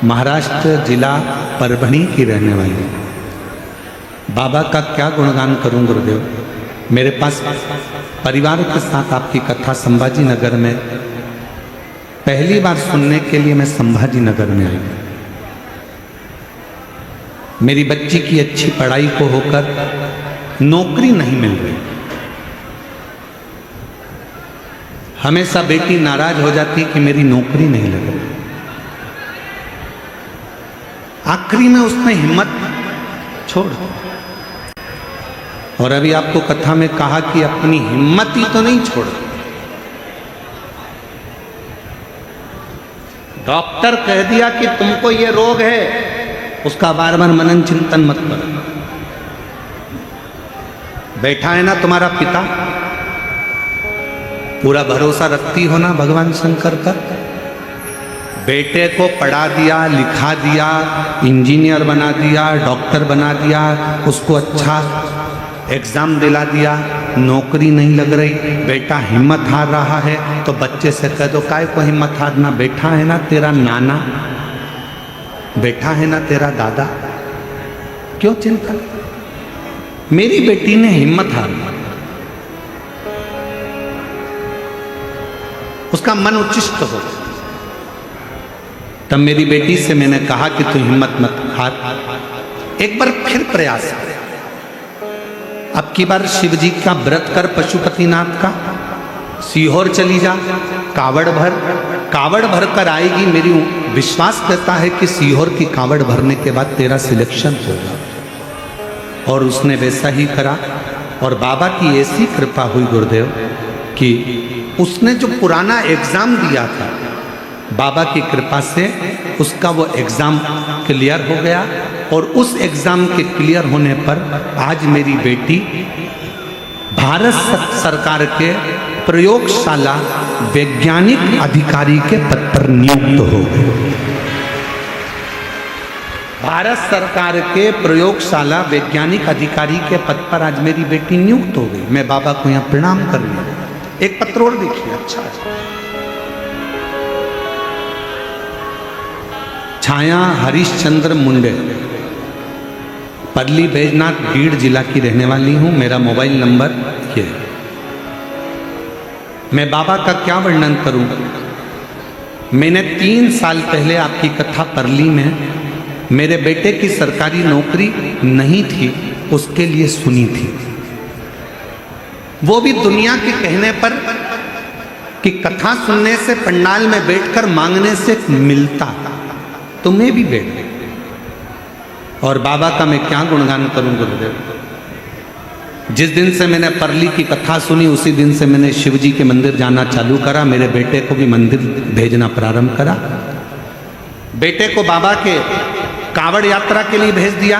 महाराष्ट्र जिला परभणी की रहने वाली। बाबा का क्या गुणगान करूं गुरुदेव। मेरे पास परिवार के साथ आपकी कथा संभाजी नगर में पहली बार सुनने के लिए मैं संभाजी नगर में आई। मेरी बच्ची की अच्छी पढ़ाई को होकर नौकरी नहीं मिल रही। हमेशा बेटी नाराज हो जाती कि मेरी नौकरी नहीं लग रही। आखिरी में उसने हिम्मत छोड़ दी। और अभी आपको कथा में कहा कि अपनी हिम्मत ही तो नहीं छोड़। डॉक्टर कह दिया कि तुमको ये रोग है, उसका बार बार मनन चिंतन मत करो। बैठा है ना तुम्हारा पिता, पूरा भरोसा रखती हो ना भगवान शंकर पर। बेटे को पढ़ा दिया, लिखा दिया, इंजीनियर बना दिया, डॉक्टर बना दिया, उसको अच्छा एग्जाम दिला दिया, नौकरी नहीं लग रही, बेटा हिम्मत हार रहा है। तो बच्चे से कह दो काय को हिम्मत हारना, बैठा है ना तेरा नाना, बैठा है ना तेरा दादा, क्यों चिंता। मेरी बेटी ने हिम्मत हार, उसका मन उच्चिष्ट हो। तब मेरी बेटी से मैंने कहा कि तू हिम्मत मत हार, एक बार फिर प्रयास कर। अब की बार शिव जी का व्रत कर, पशुपतिनाथ का, सीहोर चली जा, कावड़ भर कर आएगी। मेरी विश्वास करता है कि सीहोर की कावड़ भरने के बाद तेरा सिलेक्शन होगा। और उसने वैसा ही करा। और बाबा की ऐसी कृपा हुई गुरुदेव कि उसने जो पुराना एग्जाम दिया था, बाबा की कृपा से उसका वो एग्जाम क्लियर हो गया। और उस एग्जाम के क्लियर होने पर आज मेरी बेटी भारत सरकार के प्रयोगशाला वैज्ञानिक अधिकारी के पद पर नियुक्त हो गई। भारत सरकार के प्रयोगशाला वैज्ञानिक अधिकारी के पद पर आज मेरी बेटी नियुक्त हो गई। मैं बाबा को यहाँ प्रणाम कर रही हूँ। एक पत्र और देखिए, अच्छा है। छाया हरिश्चंद्र मुंडे, परली बैजनाथ बीड़ जिला की रहने वाली हूं। मेरा मोबाइल नंबर ये है। मैं बाबा का क्या वर्णन करूं। मैंने 3 साल पहले आपकी कथा परली में मेरे बेटे की सरकारी नौकरी नहीं थी, उसके लिए सुनी थी। वो भी दुनिया के कहने पर कि कथा सुनने से पंडाल में बैठकर मांगने से मिलता, तुम्हें भी बैठ। और बाबा का मैं क्या गुणगान करूं गुरुदेव। जिस दिन से मैंने परली की कथा सुनी उसी दिन से मैंने शिव जी के मंदिर जाना चालू करा। मेरे बेटे को भी मंदिर भेजना प्रारंभ करा। बेटे को बाबा के कावड़ यात्रा के लिए भेज दिया।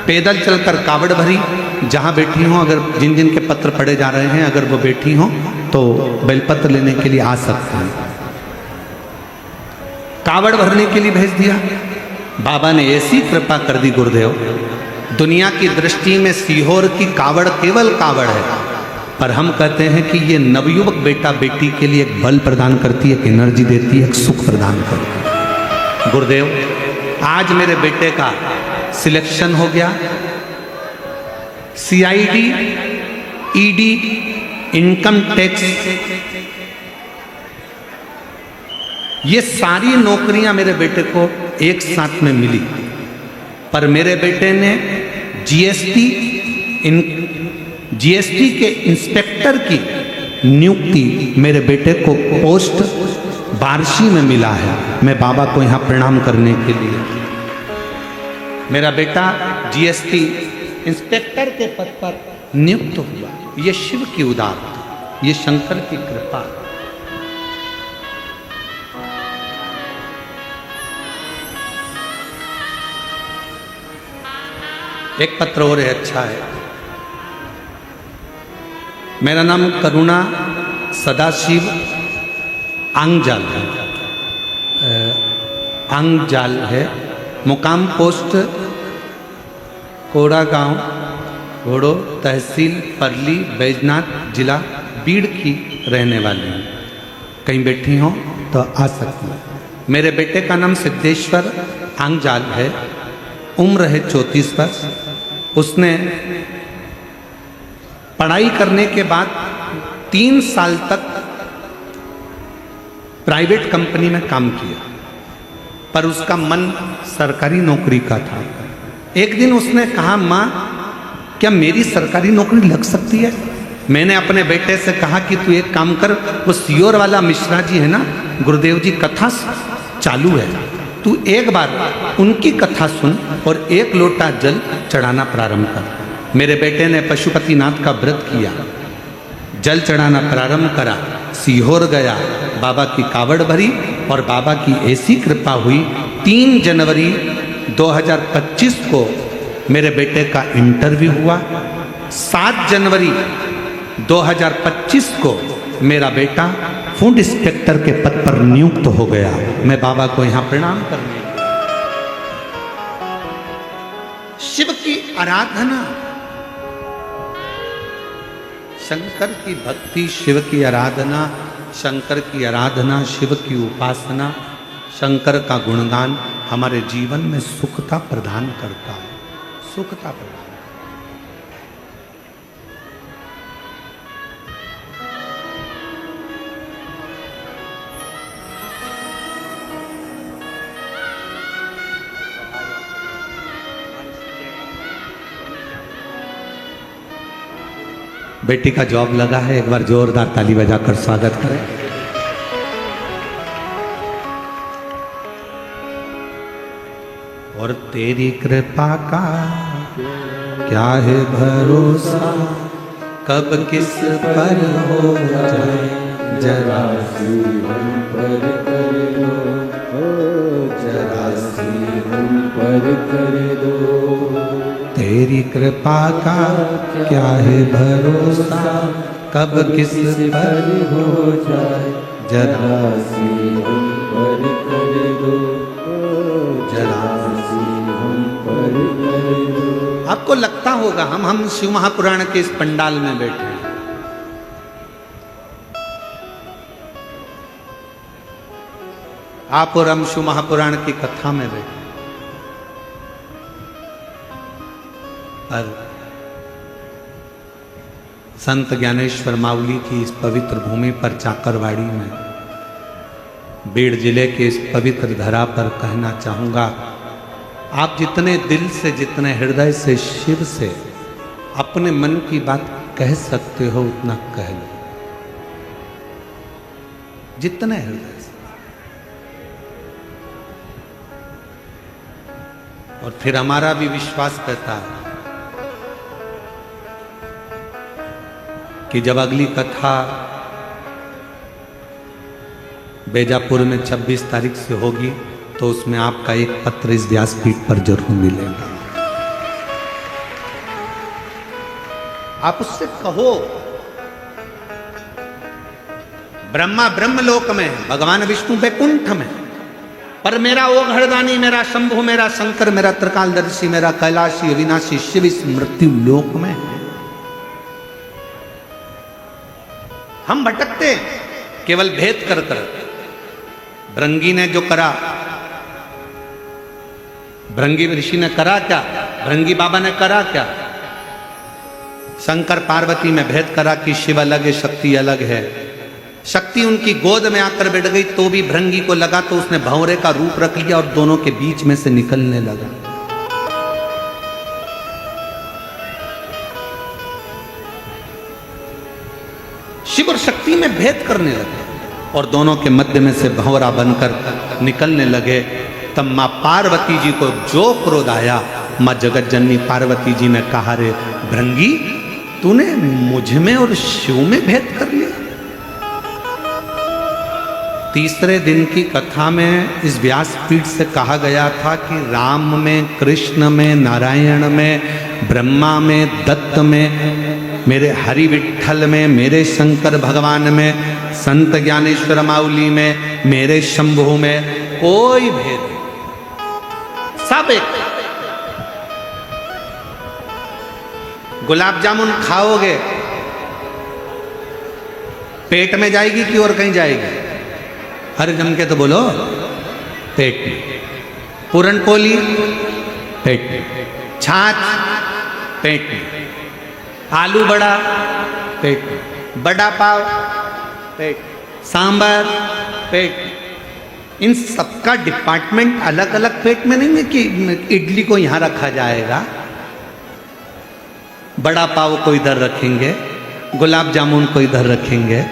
पैदल चलकर कावड़ भरी। जहां बैठी हो, अगर जिन जिन के पत्र पढ़े जा रहे हैं, अगर वो बैठी हो तो बेलपत्र लेने के लिए आ सकते हैं। कावड़ भरने के लिए भेज दिया। बाबा ने ऐसी कृपा कर दी गुरुदेव, दुनिया की दृष्टि में सीहोर की कावड़ केवल कावड़ है, पर हम कहते हैं कि ये नवयुवक बेटा बेटी के लिए एक बल प्रदान करती है, एक एनर्जी देती है, एक सुख प्रदान करती है। गुरुदेव, आज मेरे बेटे का सिलेक्शन हो गया। CID, ED, इनकम टैक्स, ये सारी नौकरियां मेरे बेटे को एक साथ में मिली। पर मेरे बेटे ने GST के इंस्पेक्टर की नियुक्ति मेरे बेटे को पोस्ट बार्शी में मिला है। मैं बाबा को यहाँ प्रणाम करने के लिए, मेरा बेटा GST इंस्पेक्टर के पद पर नियुक्त हुआ। ये शिव की उदारता, ये शंकर की कृपा। एक पत्र और है, अच्छा है। मेरा नाम करुणा सदाशिव आंगजाल है। आंगजाल है। मुकाम पोस्ट कोड़ा गांव, घोड़ो, तहसील परली, बैजनाथ, जिला बीड़ की रहने वाली हूँ। कहीं बैठी हो तो आ सकती हैं। मेरे बेटे का नाम सिद्धेश्वर आंगजाल है, उम्र है 34 वर्ष। उसने पढ़ाई करने के बाद 3 साल तक प्राइवेट कंपनी में काम किया, पर उसका मन सरकारी नौकरी का था। एक दिन उसने कहा, माँ क्या मेरी सरकारी नौकरी लग सकती है? मैंने अपने बेटे से कहा कि तू एक काम कर, वो सीहोर वाला मिश्रा जी है ना, गुरुदेव जी कथा चालू है, तू एक बार उनकी कथा सुन और 1 लोटा जल चढ़ाना प्रारंभ कर। मेरे बेटे ने पशुपतिनाथ का व्रत किया, जल चढ़ाना प्रारंभ करा, सीहोर गया, बाबा की कावड़ भरी और बाबा की ऐसी कृपा हुई 3 जनवरी 2025 को मेरे बेटे का इंटरव्यू हुआ। 7 जनवरी 2025 को मेरा बेटा फूड इंस्पेक्टर के पद पर नियुक्त हो गया। मैं बाबा को यहां प्रणाम करने, शिव की आराधना, शंकर की भक्ति, शिव की आराधना, शंकर की आराधना, शिव की उपासना, शंकर का गुणगान हमारे जीवन में सुखता प्रदान करता है, सुखता प्रदान। बेटी का जॉब लगा है, एक बार जोरदार ताली बजाकर स्वागत करें। और तेरी कृपा का क्या है भरोसा, कब किस पर हो जाए जरा सी हम पर कर दो, जरा सी हम पर कर दो। तेरी कृपा का क्या है भरोसा, कब किस पर हो जाए जरा सी हम पर कर दो, जरा सी हम पर कर दो। आपको लगता होगा हम शिव महापुराण के इस पंडाल में बैठे हैं। आप और हम शिव महापुराण की कथा में बैठे, पर संत ज्ञानेश्वर मावली की इस पवित्र भूमि पर चाकरवाड़ी में, बीड़ जिले के इस पवित्र धरा पर कहना चाहूंगा, आप जितने दिल से, जितने हृदय से शिव से अपने मन की बात कह सकते हो उतना कह लो, जितने हृदय से। और फिर हमारा भी विश्वास रहता है कि जब अगली कथा बेजापुर में 26 तारीख से होगी तो उसमें आपका एक पत्र इस व्यासपीठ पर जरूर मिलेगा। आप उससे कहो, ब्रह्मा ब्रह्मलोक में, भगवान विष्णु वैकुंठ में, पर मेरा वो घरदानी, मेरा शंभु, मेरा शंकर, मेरा त्रिकालदर्शी, मेरा कैलाशी अविनाशी शिव इस मृत्यु लोक में। हम भटकते केवल भेद कर कर। भृंगी ने जो करा, भृंगी ऋषि ने करा क्या, भृंगी बाबा ने करा क्या? शंकर पार्वती में भेद करा कि शिव अलग है, शक्ति अलग है। शक्ति उनकी गोद में आकर बैठ गई तो भी भृंगी को लगा तो उसने भंवरे का रूप रख लिया और दोनों के बीच में से निकलने लगा। शिव और शक्ति में भेद करने लगे और दोनों के मध्य में से भंवरा बनकर निकलने लगे। तब मां पार्वती जी को जो क्रोध आया, मां जगत जननी पार्वती जी ने कहा, रे भृंगी, तूने मुझ में और शिव में भेद कर लिया। तीसरे दिन की कथा में इस व्यासपीठ से कहा गया था कि राम में, कृष्ण में, नारायण में, ब्रह्मा में, दत्त में, मेरे हरि विठ्ठल में, मेरे शंकर भगवान में, संत ज्ञानेश्वर माउली में, मेरे शंभु में कोई भेद नहीं, सब एक। गुलाब जामुन खाओगे पेट में जाएगी कि और कहीं जाएगी? अरे जम के तो बोलो, पेट में, पूरनपोली पेट में, छाछ पेट में, आलू बड़ा पेट में, बड़ा पाव पेट में, सांबर पेट में। इन सबका डिपार्टमेंट अलग अलग पेट में नहीं है कि इडली को यहां रखा जाएगा, बड़ा पाव को इधर रखेंगे, गुलाब जामुन को इधर रखेंगे,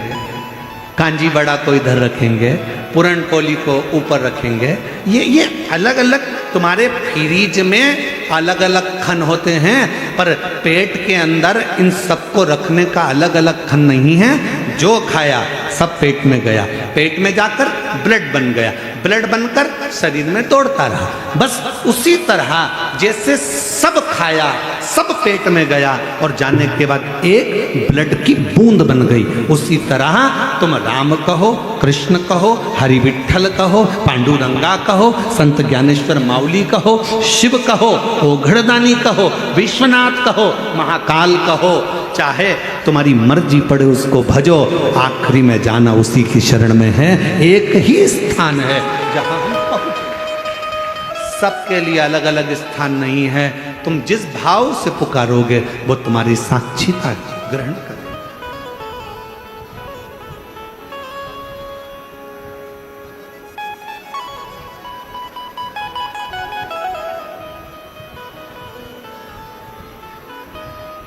कांजी बड़ा को इधर रखेंगे, पूरनपोली को ऊपर रखेंगे। ये अलग अलग तुम्हारे फ्रीज में अलग अलग खन होते हैं, पर पेट के अंदर इन सबको रखने का अलग अलग खन नहीं है। जो खाया सब पेट में गया, पेट में जाकर ब्लड बन गया, ब्लड बनकर शरीर में दौड़ता रहा। बस उसी तरह जैसे सब खाया सब पेट में गया और जाने के बाद एक ब्लड की बूंद बन गई, उसी तरह तुम राम कहो, कृष्ण कहो, हरि विठ्ठल कहो, पांडुरंगा कहो, संत ज्ञानेश्वर माउली कहो, शिव कहो, ओघड़दानी कहो, विश्वनाथ कहो, महाकाल कहो, चाहे तुम्हारी मर्जी पड़े उसको भजो, आखिरी में जाना उसी की शरण में है। एक ही स्थान है जहां हम पहुंचे, सबके लिए अलग अलग स्थान नहीं है। तुम जिस भाव से पुकारोगे वो तुम्हारी साक्षीता ग्रहण करे।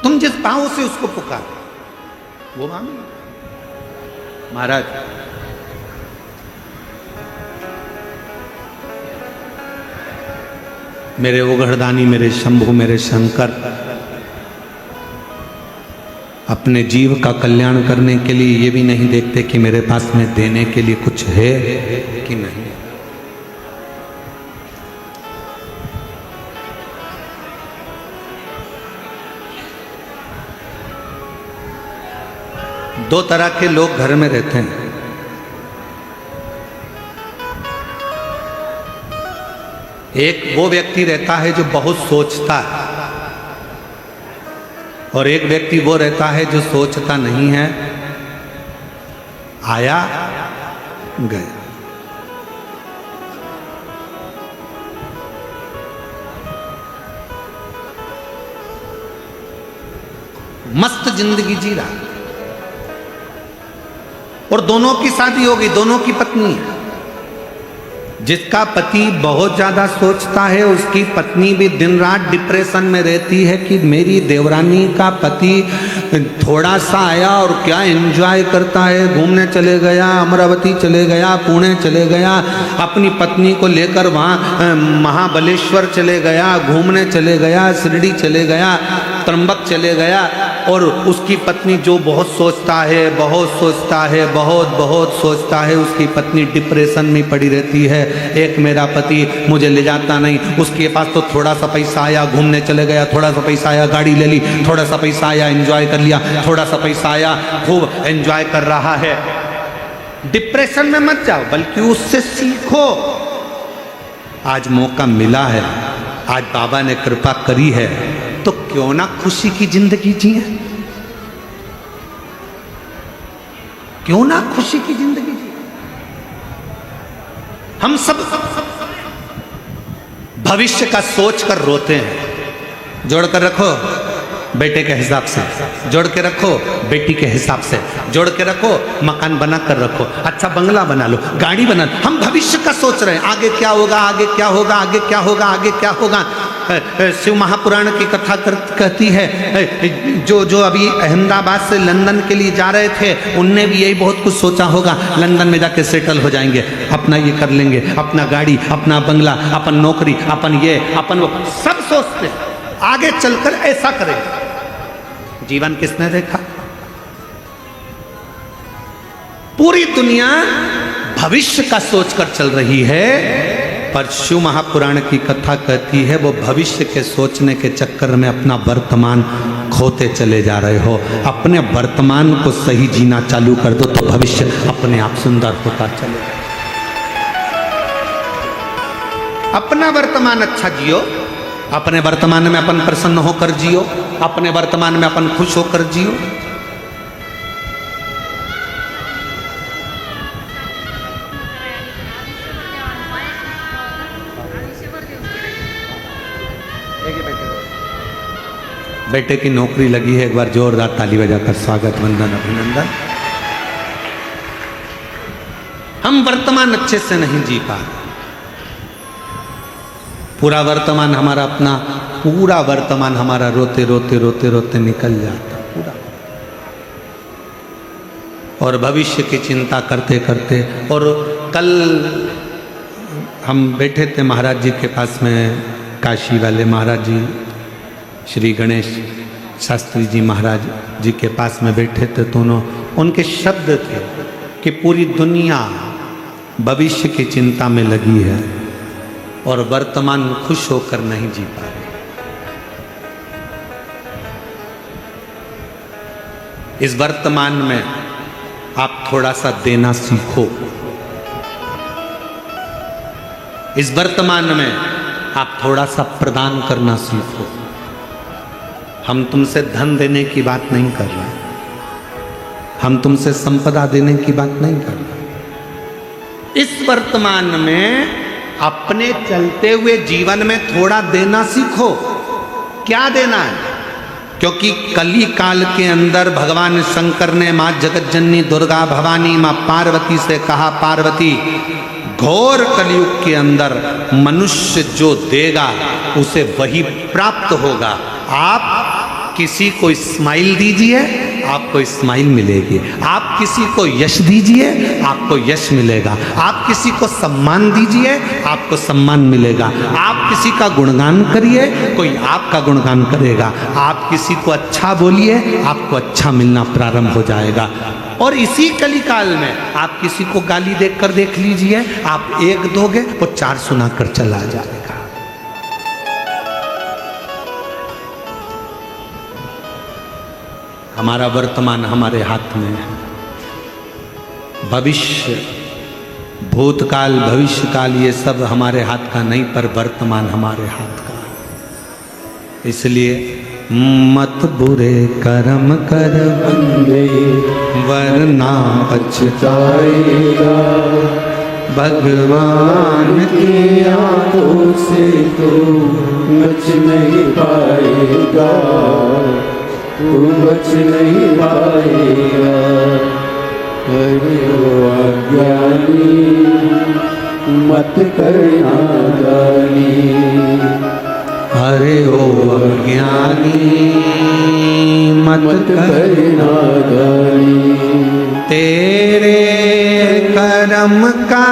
तुम जिस भाव से उसको पुकारो वो मानो। महाराज मेरे ओघड़दानी, मेरे शंभु, मेरे शंकर अपने जीव का कल्याण करने के लिए ये भी नहीं देखते कि मेरे पास में देने के लिए कुछ है कि नहीं। दो तरह के लोग घर में रहते हैं। एक वो व्यक्ति रहता है जो बहुत सोचता है, और एक व्यक्ति वो रहता है जो सोचता नहीं है, आया गया। मस्त जिंदगी जी रहा, और दोनों की शादी हो गई, दोनों की पत्नी है। जिसका पति बहुत ज्यादा सोचता है उसकी पत्नी भी दिन रात डिप्रेशन में रहती है कि मेरी देवरानी का पति थोड़ा सा आया और क्या एंजॉय करता है, घूमने चले गया, अमरावती चले गया, पुणे चले गया, अपनी पत्नी को लेकर वहाँ महाबलेश्वर चले गया, घूमने चले गया, शिरडी चले गया, त्र्यंबक चले गया, और उसकी पत्नी जो बहुत सोचता है, बहुत सोचता है, बहुत बहुत सोचता है, उसकी पत्नी डिप्रेशन में पड़ी रहती है। एक मेरा पति मुझे ले जाता नहीं, उसके पास तो थोड़ा सा पैसा आया घूमने चले गया, थोड़ा सा पैसा आया गाड़ी ले ली, थोड़ा सा पैसा आया एंजॉय कर लिया, थोड़ा सा पैसा आया खूब एंजॉय कर रहा है। डिप्रेशन में मत जाओ, बल्कि उससे सीखो। आज मौका मिला है, आज बाबा ने कृपा करी है, तो क्यों ना खुशी की जिंदगी जिए, क्यों ना खुशी की जिंदगी जिए। हम सब भविष्य का सोच कर रोते हैं। जोड़ कर रखो बेटे के हिसाब से, जोड़ के रखो बेटी के हिसाब से, जोड़ के रखो, मकान बना कर रखो, अच्छा बंगला बना लो, गाड़ी बना लो। हम भविष्य का सोच रहे हैं, आगे क्या होगा, आगे क्या होगा, आगे क्या होगा, आगे क्या होगा। शिव महापुराण की कथा कहती है, जो अभी अहमदाबाद से लंदन के लिए जा रहे थे, उनने भी यही बहुत कुछ सोचा होगा, लंदन में जाके सेटल हो जाएंगे, अपना ये कर लेंगे, अपना गाड़ी, अपना बंगला, अपन नौकरी, अपन ये, अपन वो, सब सोचते हैं आगे चलकर ऐसा करेंगे। जीवन किसने देखा? पूरी दुनिया भविष्य का सोचकर चल रही है, पर शिव महापुराण की कथा कहती है वो भविष्य के सोचने के चक्कर में अपना वर्तमान खोते चले जा रहे हो। अपने वर्तमान को सही जीना चालू कर दो तो भविष्य अपने आप सुंदर होता चलेगा। अपना वर्तमान अच्छा जियो, अपने वर्तमान में अपन प्रसन्न होकर जियो, अपने वर्तमान में अपन खुश होकर जियो। बेटे की नौकरी लगी है, एक बार जोरदार ताली बजाकर स्वागत, वंदन, अभिनंदन। हम वर्तमान अच्छे से नहीं जी पा रहे। पूरा वर्तमान हमारा अपना, पूरा वर्तमान हमारा रोते रोते रोते रोते निकल जाता पूरा। और भविष्य की चिंता करते करते, और कल हम बैठे थे महाराज जी के पास में, काशी वाले महाराज जी, श्री गणेश शास्त्री जी महाराज जी के पास में बैठे थे, तो उनके शब्द थे कि पूरी दुनिया भविष्य की चिंता में लगी है और वर्तमान खुश होकर नहीं जी पा रही। इस वर्तमान में आप थोड़ा सा देना सीखो। इस वर्तमान में आप थोड़ा सा प्रदान करना सीखो। हम तुमसे धन देने की बात नहीं कर रहे, हम तुमसे संपदा देने की बात नहीं कर रहे। इस वर्तमान में अपने चलते हुए जीवन में थोड़ा देना सीखो। क्या देना है? क्योंकि कली काल के अंदर भगवान शंकर ने मां जगतजननी दुर्गा भवानी मां पार्वती से कहा, पार्वती, घोर कलयुग के अंदर मनुष्य जो देगा उसे वही प्राप्त होगा। आप किसी को स्माइल दीजिए, आपको स्माइल मिलेगी। आप किसी को यश दीजिए, आपको यश मिलेगा। आप किसी को सम्मान दीजिए, आपको सम्मान मिलेगा। आप किसी का गुणगान करिए, कोई आपका गुणगान करेगा। आप किसी को अच्छा बोलिए, आपको अच्छा मिलना प्रारंभ हो जाएगा। और इसी कलिकाल में आप किसी को गाली देकर देख लीजिए, आप एक दोगे वो चार सुनाकर चला जाएगा। हमारा वर्तमान हमारे हाथ में है। भविष्य, भूतकाल, भविष्यकाल ये सब हमारे हाथ का नहीं, पर वर्तमान हमारे हाथ का। इसलिए मत बुरे कर्म कर बंदे, वरना पछताएगा। भगवान की आंखों से तो बच नहीं पाएगा, तू बच नहीं पाएगा। अरे ओ अज्ञानी, मत करना गाली। अरे ओ अज्ञानी, मत करना गाली। तेरे कर्म का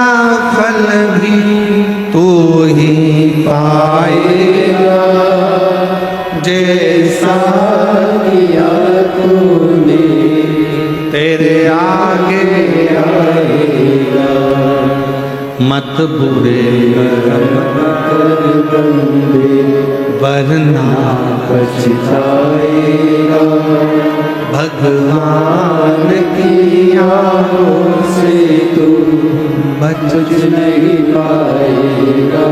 फल भी तू ही पाएगा, जैसा किया तूने तेरे आगे आएगा। मत बुरे कर्म कर बंदे, वरना पछताएगा। भगवान की आंखों से तू बच नहीं पाएगा,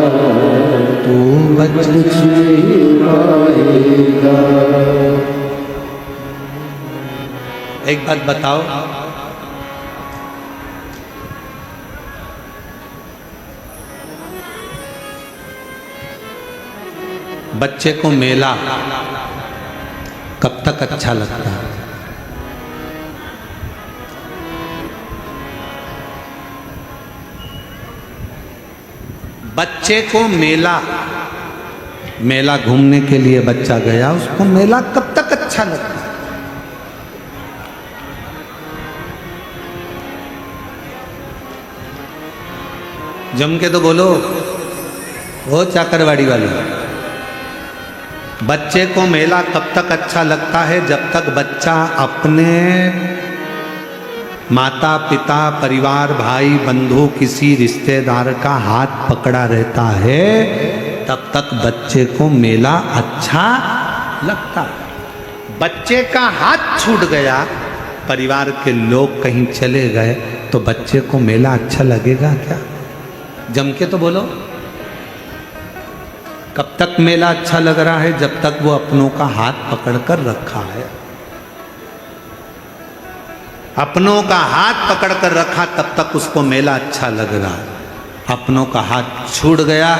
तू बच नहीं पाएगा। एक बात बताओ, बच्चे को मेला कब तक अच्छा लगता है? बच्चे को मेला, मेला घूमने के लिए बच्चा गया, उसको मेला कब तक अच्छा लगता है? जम के तो बोलो, वो चाकरवाड़ी वाले। बच्चे को मेला कब तक अच्छा लगता है? जब तक बच्चा अपने माता पिता, परिवार, भाई बंधु, किसी रिश्तेदार का हाथ पकड़ा रहता है, तब तक बच्चे को मेला अच्छा लगता है। बच्चे का हाथ छूट गया, परिवार के लोग कहीं चले गए, तो बच्चे को मेला अच्छा लगेगा क्या? जम के तो बोलो। कब तक मेला अच्छा लग रहा है? जब तक वो अपनों का हाथ पकड़कर रखा है। अपनों का हाथ पकड़कर रखा, तब तक उसको मेला अच्छा लग रहा है। अपनों का हाथ छूट गया,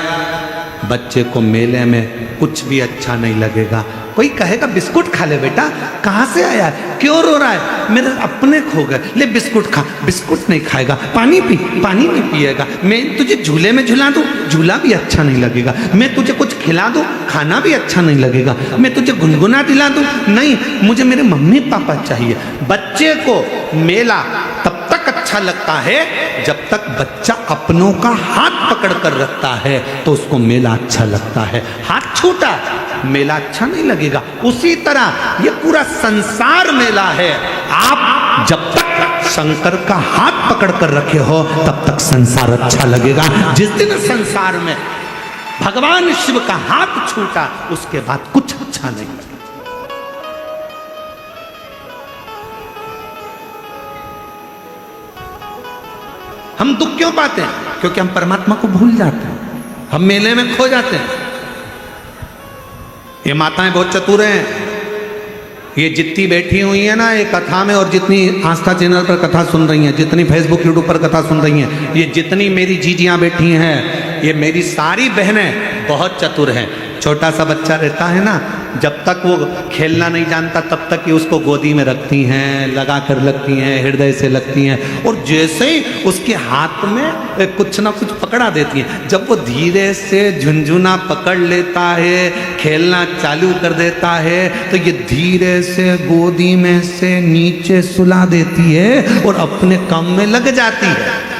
बच्चे को मेले में कुछ भी अच्छा नहीं लगेगा। कोई कहेगा बिस्कुट खा ले बेटा, कहाँ से आया है, क्यों रो रहा है, मेरे अपने खो गए, ले बिस्कुट खा। बिस्कुट नहीं खाएगा। पानी पी, पानी नहीं पिएगा। मैं तुझे झूले में झुला दूँ, झूला भी अच्छा नहीं लगेगा। मैं तुझे कुछ खिला दूँ, खाना भी अच्छा नहीं लगेगा। मैं तुझे गुनगुना दिला दूँ, नहीं, मुझे मेरे मम्मी पापा चाहिए। बच्चे को मेला तब तक अच्छा लगता है जब तक बच्चा अपनों का हाथ पकड़ कर रखता है तो उसको मेला अच्छा लगता है। हाथ छूटा, मेला अच्छा नहीं लगेगा। उसी तरह ये पूरा संसार मेला है। आप जब तक शंकर का हाथ पकड़ कर रखे हो तब तक संसार अच्छा लगेगा। जिस दिन संसार में भगवान शिव का हाथ छूटा उसके बाद कुछ अच्छा नहीं लगेगा। हम दुख क्यों पाते हैं? क्योंकि हम परमात्मा को भूल जाते हैं, हम मेले में खो जाते हैं। ये माताएं बहुत चतुर हैं। ये जितनी बैठी हुई है ना ये कथा में, और जितनी आस्था चैनल पर कथा सुन रही हैं, जितनी फेसबुक यूट्यूब पर कथा सुन रही हैं, ये जितनी मेरी जीजियां बैठी हैं, ये मेरी सारी बहनें बहुत चतुर हैं। छोटा सा बच्चा रहता है ना, जब तक वो खेलना नहीं जानता तब तक ये उसको गोदी में रखती हैं, लगा कर लगती हैं, हृदय से लगती हैं, और जैसे ही उसके हाथ में कुछ ना कुछ पकड़ा देती हैं, जब वो धीरे से झुनझुना पकड़ लेता है, खेलना चालू कर देता है, तो ये धीरे से गोदी में से नीचे सुला देती है और अपने काम में लग जाती है।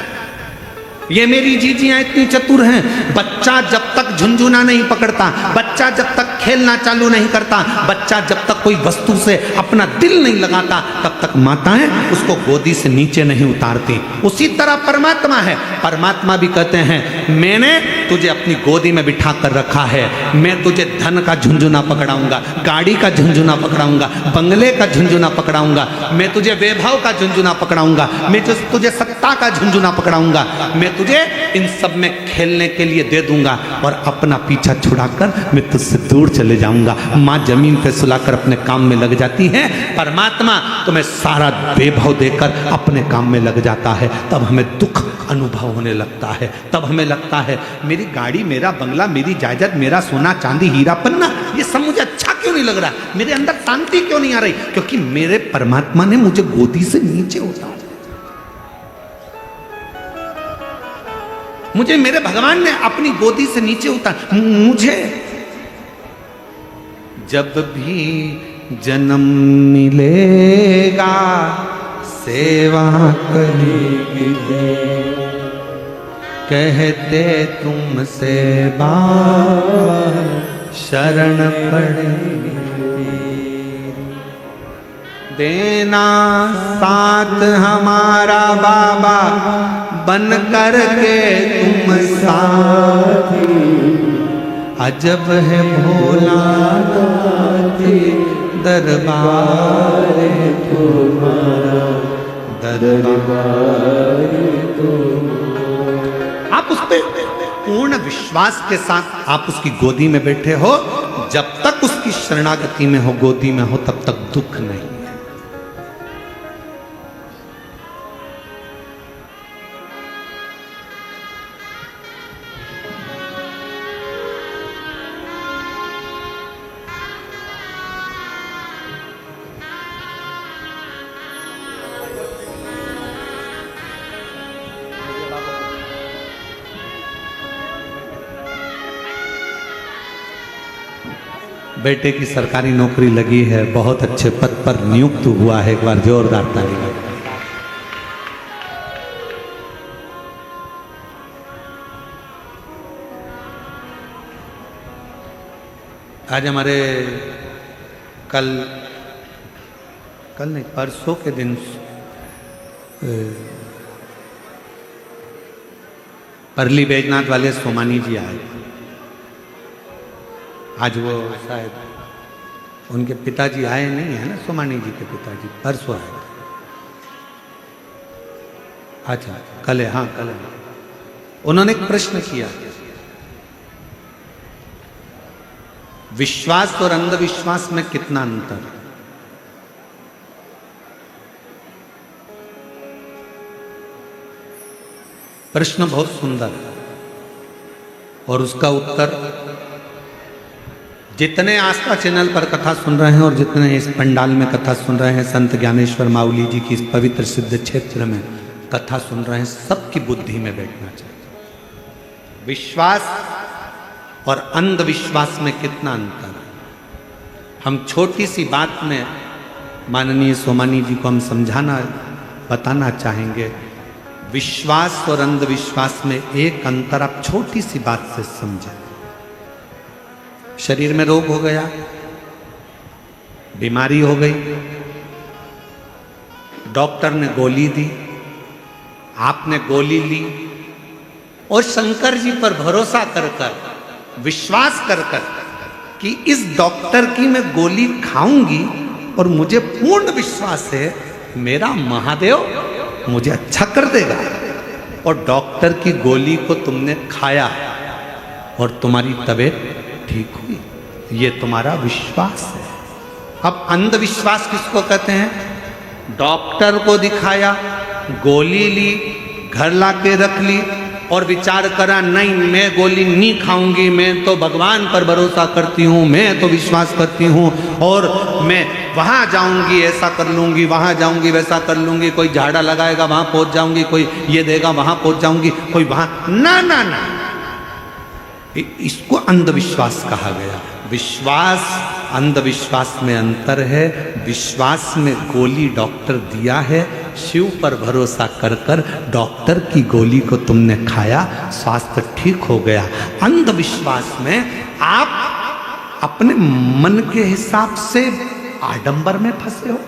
ये मेरी जीजियां इतनी चतुर हैं। बच्चा जब तक झुनझुना नहीं पकड़ता, बच्चा जब तक खेलना चालू नहीं करता, बच्चा जब तक कोई वस्तु से अपना दिल नहीं लगाता, तब तक माताएं उसको गोदी से नीचे नहीं उतारती। उसी तरह परमात्मा है। परमात्मा भी कहते हैं मैंने तुझे अपनी गोदी में बिठा कर रखा है, मैं तुझे धन का झुनझुना पकड़ाऊंगा, गाड़ी का झुनझुना पकड़ाऊंगा, बंगले का झुनझुना पकड़ाऊंगा, मैं तुझे वैभव का झुनझुना पकड़ाऊंगा, मैं तुझे सत्ता का झुनझुना पकड़ाऊंगा, मैं तुझे इन सब में खेलने के लिए दे दूंगा और अपना पीछा छुड़ाकर मैं तुझसे दूर चले जाऊंगा। माँ जमीन पे सुलाकर अपने काम में लग जाती है, परमात्मा तुम्हें सारा वैभव देकर अपने काम में लग जाता है। तब हमें दुख अनुभव होने लगता है, तब हमें लगता है मेरी गाड़ी, मेरा बंगला, मेरी जायदाद, मेरा सोना चांदी हीरा पन्ना, ये सब मुझे अच्छा क्यों नहीं लग रहा, मेरे अंदर शांति क्यों नहीं आ रही? क्योंकि मेरे परमात्मा ने मुझे गोदी से नीचे उतारा, मुझे मेरे भगवान ने अपनी गोदी से नीचे उतार। मुझे जब भी जन्म मिलेगा सेवा करेगी, कहते तुमसे बाबा शरण पड़ेगी, देना साथ हमारा बाबा बन कर के तुम साथी, अजब है भोला दरबार तुम्हारा, दरबार तुम्हारा। आप उस पे पूर्ण विश्वास के साथ आप उसकी गोदी में बैठे हो, जब तक उसकी शरणागति में हो, गोदी में हो, तब तक दुख नहीं। बेटे की सरकारी नौकरी लगी है, बहुत अच्छे पद पर नियुक्त हुआ है, एक बार जोरदार ताली लगा। आज हमारे कल नहीं परसों के दिन परली बैजनाथ वाले सोमानी जी आए। आज वो शायद उनके पिताजी आए नहीं है ना, सोमानी जी के पिताजी परसों आए। अच्छा कल है, हाँ कल है। उन्होंने एक प्रश्न किया, विश्वास और अंधविश्वास में कितना अंतर? प्रश्न बहुत सुंदर। और उसका उत्तर जितने आस्था चैनल पर कथा सुन रहे हैं और जितने इस पंडाल में कथा सुन रहे हैं, संत ज्ञानेश्वर माउली जी की इस पवित्र सिद्ध क्षेत्र में कथा सुन रहे हैं, सबकी बुद्धि में बैठना चाहिए। विश्वास और अंधविश्वास में कितना अंतर है। हम छोटी सी बात में माननीय सोमानी जी को हम समझाना बताना चाहेंगे। विश्वास और अंधविश्वास में एक अंतर आप छोटी सी बात से समझें। शरीर में रोग हो गया, बीमारी हो गई, डॉक्टर ने गोली दी, आपने गोली ली और शंकर जी पर भरोसा कर कर, विश्वास कर कर कि इस डॉक्टर की मैं गोली खाऊंगी और मुझे पूर्ण विश्वास है मेरा महादेव मुझे अच्छा कर देगा, और डॉक्टर की गोली को तुमने खाया और तुम्हारी तबीयत ठीक हुई, ये तुम्हारा विश्वास है। अब अंधविश्वास किसको कहते हैं? डॉक्टर को दिखाया, गोली ली, घर लाके रख ली और विचार करा नहीं मैं गोली नहीं खाऊंगी, मैं तो भगवान पर भरोसा करती हूँ, मैं तो विश्वास करती हूँ और मैं वहाँ जाऊंगी ऐसा कर लूंगी, वहाँ जाऊंगी वैसा कर लूंगी, कोई झाड़ा लगाएगा वहाँ पहुँच जाऊंगी, कोई ये देगा वहाँ पहुँच जाऊंगी, कोई वहाँ ना ना ना, इसको अंधविश्वास कहा गया। विश्वास अंधविश्वास में अंतर है। विश्वास में गोली डॉक्टर दिया है, शिव पर भरोसा कर कर डॉक्टर की गोली को तुमने खाया, स्वास्थ्य ठीक हो गया। अंधविश्वास में आप अपने मन के हिसाब से आडंबर में फंसे हो।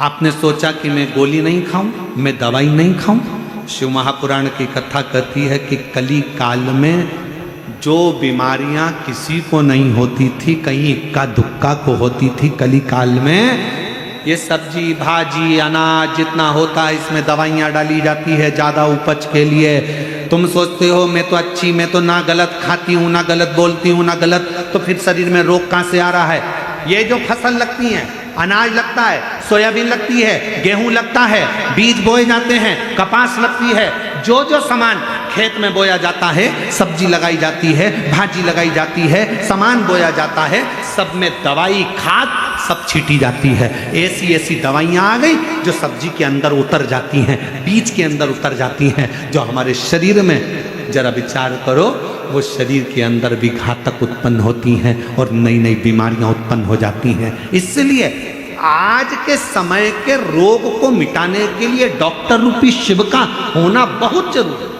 आपने सोचा कि मैं गोली नहीं खाऊं, मैं दवाई नहीं खाऊं। शिव महापुराण की कथा कहती है कि कली काल में जो बीमारियां किसी को नहीं होती थी, कहीं इक्का दुक्का को होती थी, कली काल में ये सब्जी भाजी अनाज जितना होता है इसमें दवाइयां डाली जाती है ज़्यादा उपज के लिए। तुम सोचते हो मैं तो अच्छी, मैं तो ना गलत खाती हूँ, ना गलत बोलती हूँ, ना गलत, तो फिर शरीर में रोग कहाँ से आ रहा है? ये जो फसल लगती है, अनाज लगता है, सोयाबीन लगती है, गेहूं लगता है, बीज बोए जाते हैं, कपास लगती है, जो जो सामान खेत में बोया जाता है, सब्जी लगाई जाती है, भाजी लगाई जाती है, सामान बोया जाता है, सब में दवाई खाद सब छीटी जाती है। ऐसी ऐसी दवाइयाँ आ गई जो सब्जी के अंदर उतर जाती हैं, बीज के अंदर उतर जाती हैं, जो हमारे शरीर में जरा विचार करो वो शरीर के अंदर भी घातक उत्पन्न होती हैं और नई नई बीमारियां उत्पन्न हो जाती हैं। इसलिए आज के समय के रोग को मिटाने के लिए डॉक्टर रूपी शिव का होना बहुत जरूरी है।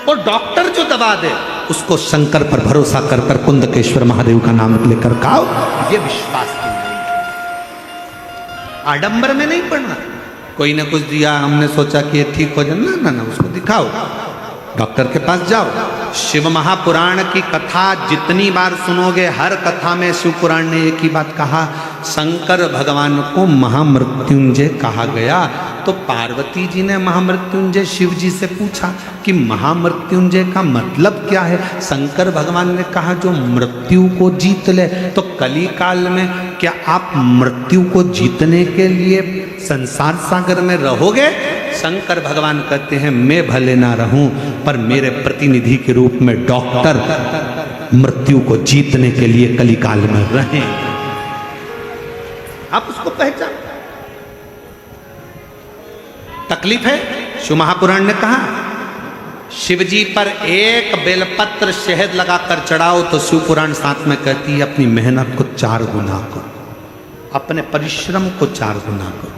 और डॉक्टर जो दवा दे उसको शंकर पर भरोसा कर कर कुंदकेश्वर महादेव का नाम लेकर खाओ, ये विश्वास की आडंबर में नहीं पड़ना। कोई ने कुछ दिया, हमने सोचा कि ये ठीक हो जाए, ना ना ना, उसको दिखाओ, डॉक्टर के पास जाओ। शिव महापुराण की कथा जितनी बार सुनोगे, हर कथा में शिव पुराण ने एक ही बात कहा, शंकर भगवान को महामृत्युंजय कहा गया। तो पार्वती जी ने महामृत्युंजय शिव जी से पूछा कि महामृत्युंजय का मतलब क्या है? शंकर भगवान ने कहा जो मृत्यु को जीत ले। तो कली काल में क्या आप मृत्यु को जीतने के लिए संसार सागर में रहोगे? शंकर भगवान कहते हैं मैं भले ना रहूं पर मेरे प्रतिनिधि के रूप में डॉक्टर मृत्यु को जीतने के लिए कली काल में रहें। आप उसको पहचान। तकलीफ है, शिव महापुराण ने कहा शिव जी पर एक बेलपत्र शहद लगाकर चढ़ाओ तो शिव पुराण साथ में कहती है अपनी मेहनत को 4 गुना करो, अपने परिश्रम को 4 गुना करो।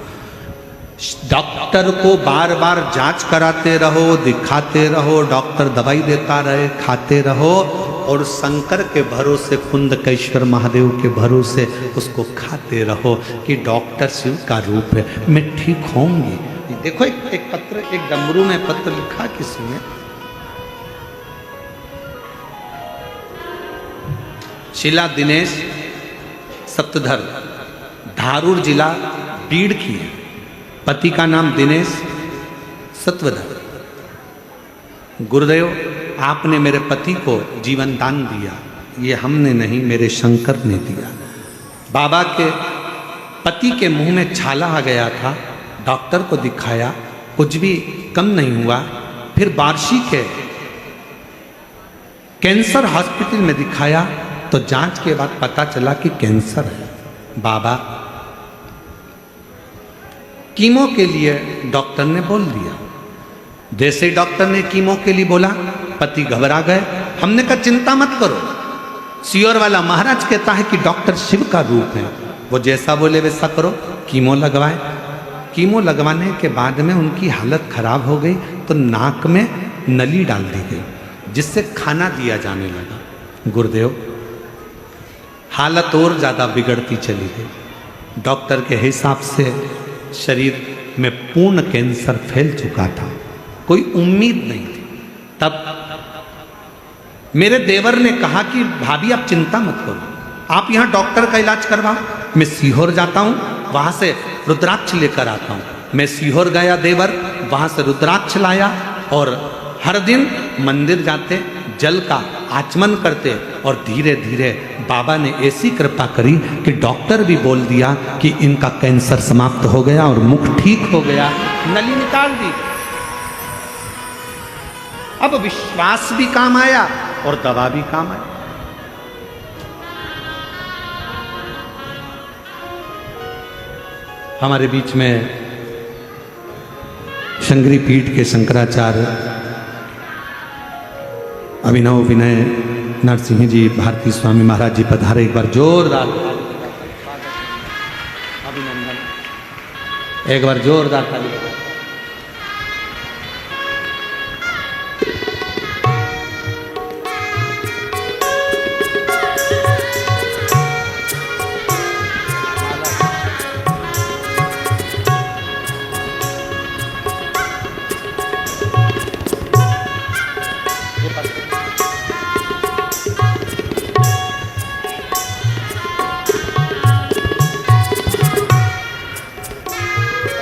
डॉक्टर को बार बार जांच कराते रहो, दिखाते रहो, डॉक्टर दवाई देता रहे, खाते रहो, और शंकर के भरोसे कुंदकेश्वर महादेव के भरोसे उसको खाते रहो कि डॉक्टर शिव का रूप है, मैं ठीक होंगी। देखो एक पत्र, एक डमरू में पत्र लिखा किसी ने, शिला दिनेश सप्तधर, धारूर जिला बीड़ की है, पति का नाम दिनेश सत्वधर। गुरुदेव आपने मेरे पति को जीवन दान दिया, ये हमने नहीं मेरे शंकर ने दिया। बाबा के पति के मुंह में छाला आ गया था, डॉक्टर को दिखाया, कुछ भी कम नहीं हुआ। फिर बार्शी के कैंसर हॉस्पिटल में दिखाया तो जांच के बाद पता चला कि कैंसर है। बाबा कीमो के लिए डॉक्टर ने बोल दिया। जैसे ही डॉक्टर ने कीमो के लिए बोला, पति घबरा गए। हमने कहा चिंता मत करो, सियोर वाला महाराज कहता है कि डॉक्टर शिव का रूप है, वो जैसा बोले वैसा करो। कीमो लगवाए। कीमो लगवाने के बाद में उनकी हालत खराब हो गई तो नाक में नली डाल दी गई, जिससे खाना दिया जाने लगा। गुरुदेव हालत और ज्यादा बिगड़ती चली गई। डॉक्टर के हिसाब से शरीर में पूर्ण कैंसर फैल चुका था, कोई उम्मीद नहीं थी। तब मेरे देवर ने कहा कि भाभी आप चिंता मत करो, आप यहां डॉक्टर का इलाज करवाओ, मैं सीहोर जाता हूं, वहां से रुद्राक्ष लेकर आता हूं। मैं सीहोर गया देवर, वहां से रुद्राक्ष लाया और हर दिन मंदिर जाते, जल का आचमन करते और धीरे धीरे बाबा ने ऐसी कृपा करी कि डॉक्टर भी बोल दिया कि इनका कैंसर समाप्त हो गया और मुख ठीक हो गया, नली निकाल दी। अब विश्वास भी काम आया और दवा भी काम आई। हमारे बीच में शंकरी पीठ के शंकराचार्य अभिनव विनय नरसिंह जी भारती स्वामी महाराज जी पधारे। एक बार जोरदार अभिनंदन, एक बार जोरदार ताली।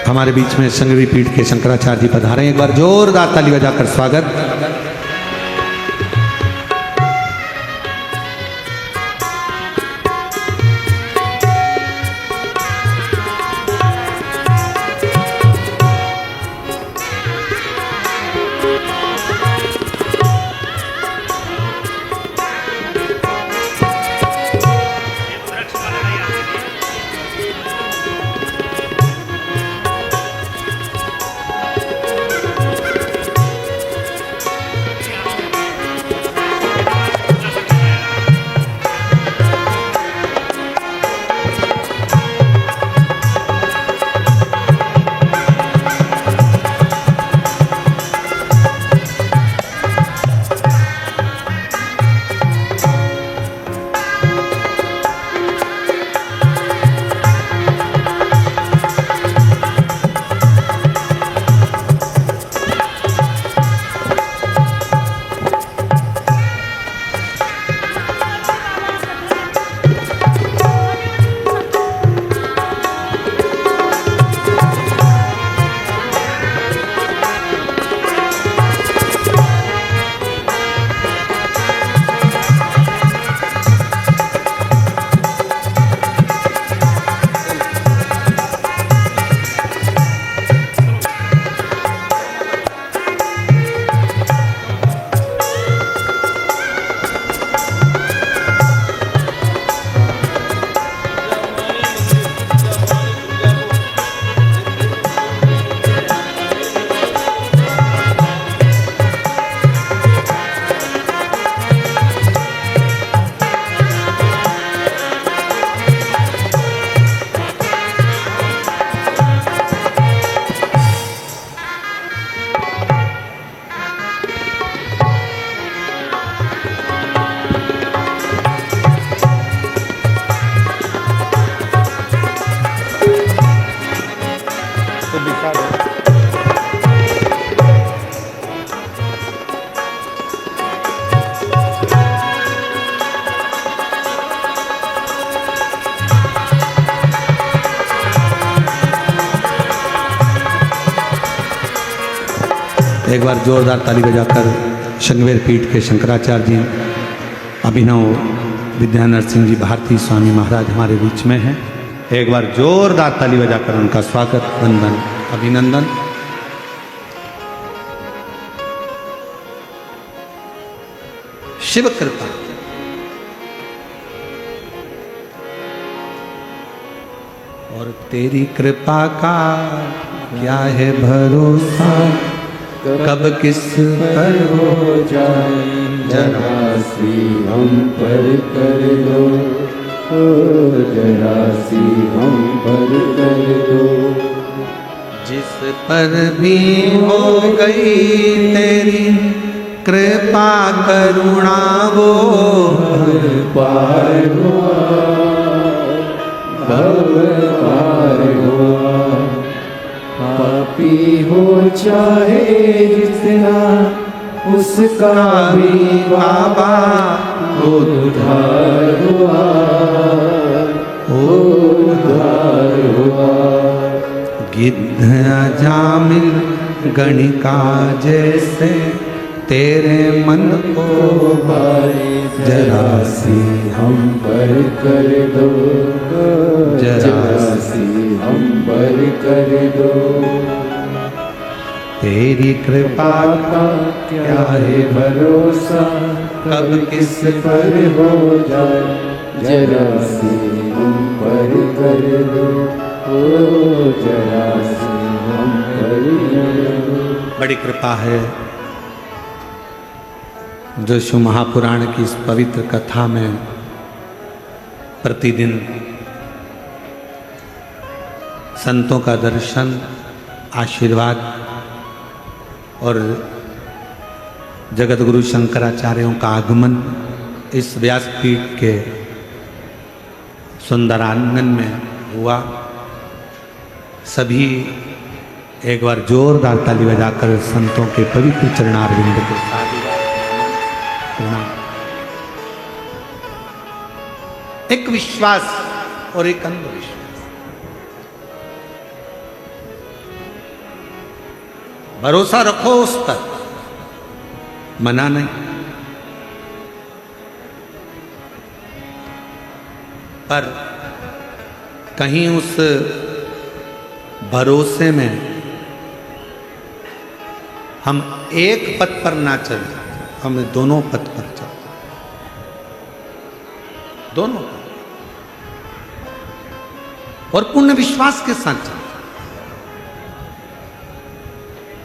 हमारे बीच में शंकरी पीठ के शंकराचार्य जी पधारे। एक बार जोरदार ताली बजाकर स्वागत। एक बार जोरदार ताली बजाकर शंकवेर पीठ के शंकराचार्य जी अभिनव विद्या नरसिंह जी भारती स्वामी महाराज हमारे बीच में हैं। एक बार जोरदार ताली बजाकर उनका स्वागत, वंदन, अभिनंदन। शिव कृपा। और तेरी कृपा का क्या है भरोसा, कब किस पर हो जाए जरा सी हम पर कर दो, जरा सी हम पर कर दो। जिस पर भी हो गई तेरी कृपा करुणा वो भव पार हुआ, भव पार हुआ। पापी हो चाहे जितना उसका भी बाबा उद्धार हुआ, उद्धार हुआ। गिद्ध अजामिल गणिका जैसे तेरे मन को भाई जरा सी हम पर कर दो, जरा सी हम पर कर दो। तेरी कृपा का क्या है भरोसा, कब किस पर हो जाए जरा सी हम पर कर दो, जरा सी हम पर कर दो। बड़ी कृपा है जो शिव महापुराण की इस पवित्र कथा में प्रतिदिन संतों का दर्शन, आशीर्वाद और जगत गुरु शंकराचार्यों का आगमन इस व्यासपीठ के सुंदर आंगन में हुआ। सभी एक बार जोरदार ताली बजाकर संतों के पवित्र चरणारविंद को प्रणाम। एक विश्वास और एक अंधविश्वास। भरोसा रखो उस पर, मना नहीं। पर कहीं उस भरोसे में हम एक पथ पर ना चले, हमें दोनों पथ पर चल, दोनों पथ। और पूर्ण विश्वास के साथ चल।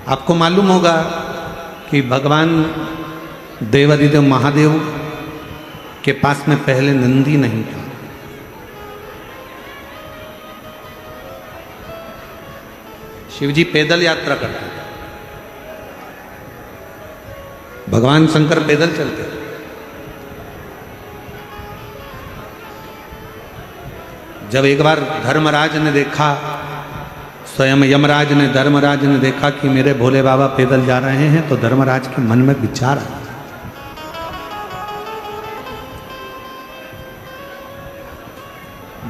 आपको मालूम होगा कि भगवान देवादिदेव महादेव के पास में पहले नंदी नहीं था। शिवजी पैदल यात्रा करते थे, भगवान शंकर पैदल चलते थे। जब एक बार धर्मराज ने देखा, स्वयं यमराज ने धर्मराज ने देखा कि मेरे भोले बाबा पैदल जा रहे हैं, तो धर्मराज के मन में विचार आया,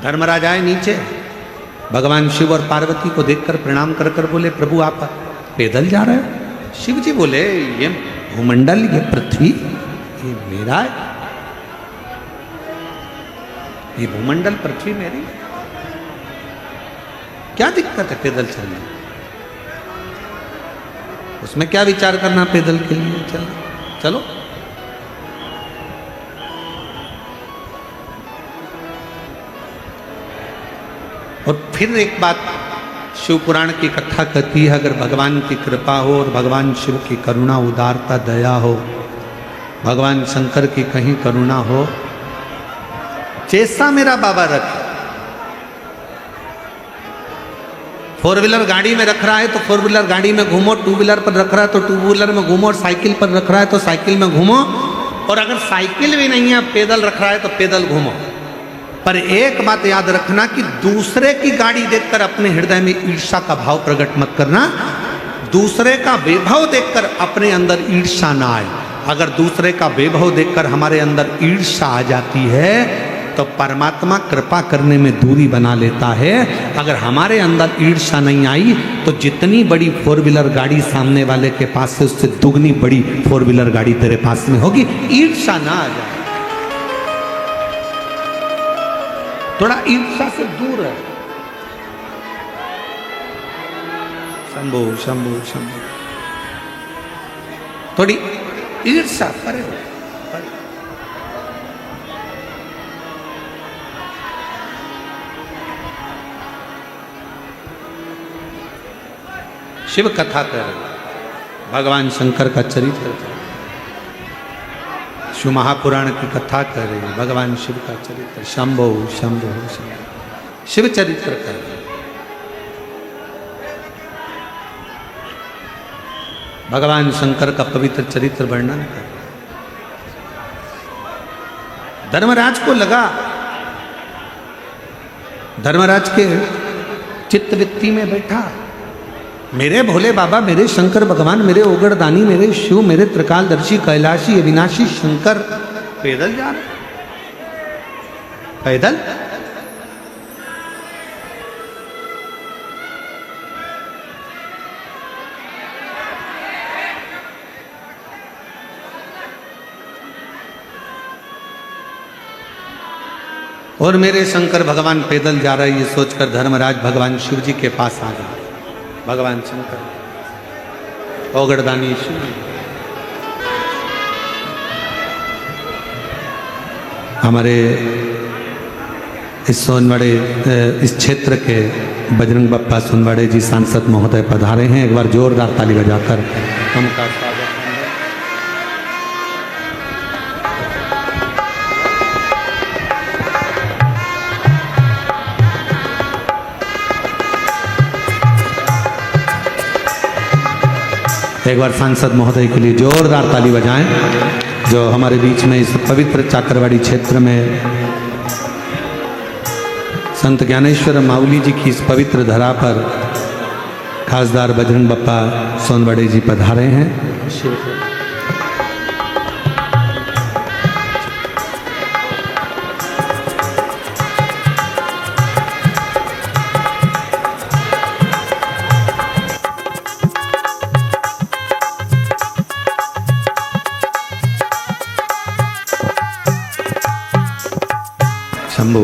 धर्मराज आए नीचे, भगवान शिव और पार्वती को देखकर प्रणाम कर कर बोले, प्रभु आप पैदल जा रहे हो? शिव जी बोले, ये भूमंडल, ये पृथ्वी, ये मेरा है, ये भूमंडल पृथ्वी मेरी, क्या दिक्कत है पैदल चलने? उसमें क्या विचार करना पैदल के लिए चलना, चलो। और फिर एक बात शिव पुराण की कथा कहती है, अगर भगवान की कृपा हो और भगवान शिव की करुणा, उदारता, दया हो, भगवान शंकर की कहीं करुणा हो, जैसा मेरा बाबा रखे, 4 व्हीलर गाड़ी में रख रहा है तो 4 व्हीलर गाड़ी में घूमो, 2 व्हीलर पर रख रहा है तो 2 व्हीलर में घूमो, और साइकिल पर रख रहा है तो साइकिल में घूमो, और अगर साइकिल भी नहीं है, पैदल रख रहा है तो पैदल घूमो। पर एक बात याद रखना कि दूसरे की गाड़ी देखकर अपने हृदय में ईर्ष्या का भाव प्रकट मत करना, दूसरे का वैभव देखकर अपने अंदर ईर्ष्या ना आए। अगर दूसरे का वैभव देखकर हमारे अंदर ईर्ष्या आ जाती है तो परमात्मा कृपा करने में दूरी बना लेता है। अगर हमारे अंदर ईर्ष्या नहीं आई तो जितनी बड़ी 4 व्हीलर गाड़ी सामने वाले के पास है, उससे दुगनी बड़ी 4 व्हीलर गाड़ी तेरे पास में होगी। ईर्ष्या ना आ जाए, थोड़ा ईर्ष्या से दूर है। शंभो शंभो शंभो, थोड़ी ईर्ष्या परे हो। पर। शिव कथा कर भगवान शंकर का चरित्र, शिव महापुराण की कथा कर रहे हैं, भगवान शिव का चरित्र, शंभो शंभो शंभो, शिव चरित्र कर रहे हैं। भगवान शंकर का पवित्र चरित्र वर्णन कर। धर्मराज को लगा, धर्मराज के चित्तवृत्ति में बैठा, मेरे भोले बाबा, मेरे शंकर भगवान, मेरे ओगड़दानी, मेरे शिव, मेरे त्रिकालदर्शी कैलाशी अविनाशी शंकर पैदल जा रहे, पैदल। और मेरे शंकर भगवान पैदल जा रहे, ये सोचकर धर्मराज भगवान शिव जी के पास आ गए। भगवान शंकर ओगड़दानी शिव, हमारे इस सोनवाड़े, इस क्षेत्र के बजरंग बप्पा सोनवाड़े जी सांसद महोदय पधारे हैं। एक बार जोरदार ताली बजाकर उनका स्वागत। एक बार सांसद महोदय के लिए जोरदार ताली बजाएं, जो हमारे बीच में इस पवित्र चाकरवाड़ी क्षेत्र में संत ज्ञानेश्वर माउली जी की इस पवित्र धरा पर खासदार बजरंग बप्पा सोनवाड़े जी पधारे हैं। शंभू,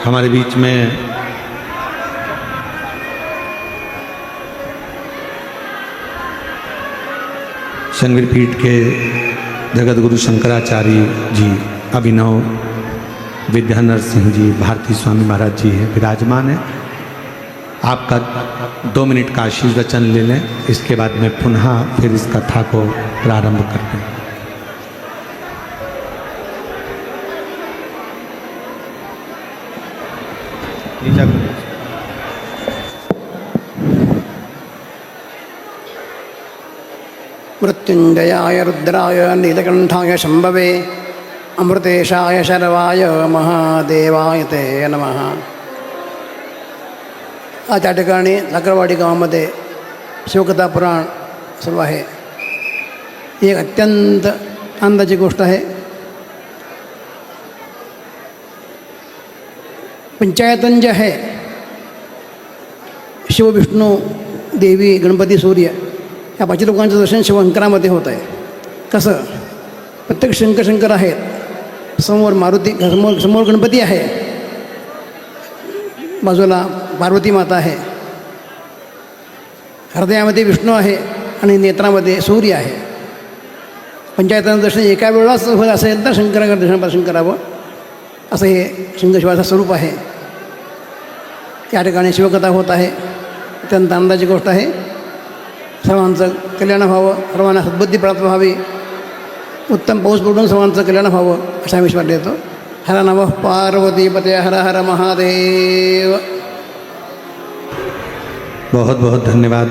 हमारे बीच में शंकर पीठ के जगत गुरु शंकराचार्य जी, अभिनव विद्यानर सिंह जी, भारती स्वामी महाराज जी हैं, विराजमान है। आपका 2 मिनट का आशीष वचन ले लें, इसके बाद में पुनः फिर इस कथा को प्रारंभ करते हैं। मृत्युंजयाय रुद्राय नीलकंठाय शंभवे अमृतेशाय शर्वाय महादेवाय ते नमः। आज त्या ठिकाणी चाकरवाडी गावामध्ये शिवकथा पुराण सुरू आहे। एक अत्यंत आनंदाची गोष्ट आहे। पंचायतन जे आहे, शिव विष्णू देवी गणपती सूर्य या 5 लोकांचं दर्शन शिवशंकरामध्ये होत आहे। कसं, प्रत्येक शंकर आहेत, समोर मारुती, समोर गणपती आहे, बाजूला पार्वती माता आहे, हृदयामध्ये विष्णू आहे आणि नेत्रामध्ये सूर्य आहे। पंचायतांचं दर्शन एका वेळाच होत असेल तर शंकराकडे दर्शन करावं, असं हे शिवचं स्वरूप आहे। त्या ठिकाणी शिवकथा होत आहे। अत्यंत आनंदाची गोष्ट आहे। सर्वांचं कल्याण व्हावं, सर्वांना सद्बुद्धी प्राप्त व्हावी, उत्तम पाऊस पडून सर्वांचं कल्याण व्हावं असा विश्वास देतो। हर नमः पार्वतीपते, हर हर महादेव। बहुत बहुत धन्यवाद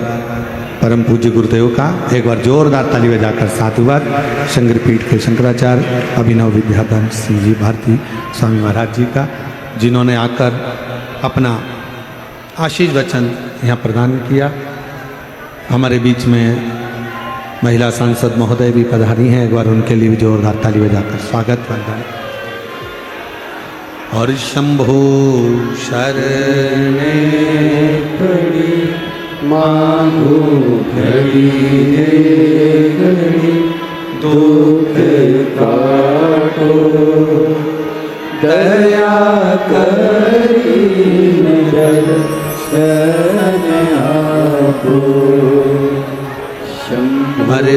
परम पूज्य गुरुदेव का। एक बार जोरदार ताली बजाकर साधुवाद शंकर पीठ के शंकराचार्य अभिनव विद्याधर सिंह जी भारती स्वामी महाराज जी का, जिन्होंने आकर अपना आशीष वचन यहाँ प्रदान किया। हमारे बीच में महिला सांसद महोदय भी पधारी हैं। एक बार उनके लिए भी जोरदार ताली बजाकर स्वागत वंदन। और शंभो शरणे पड़ी मांगो घड़ी घड़ी दुख काटो दया करी दर्शन आपो।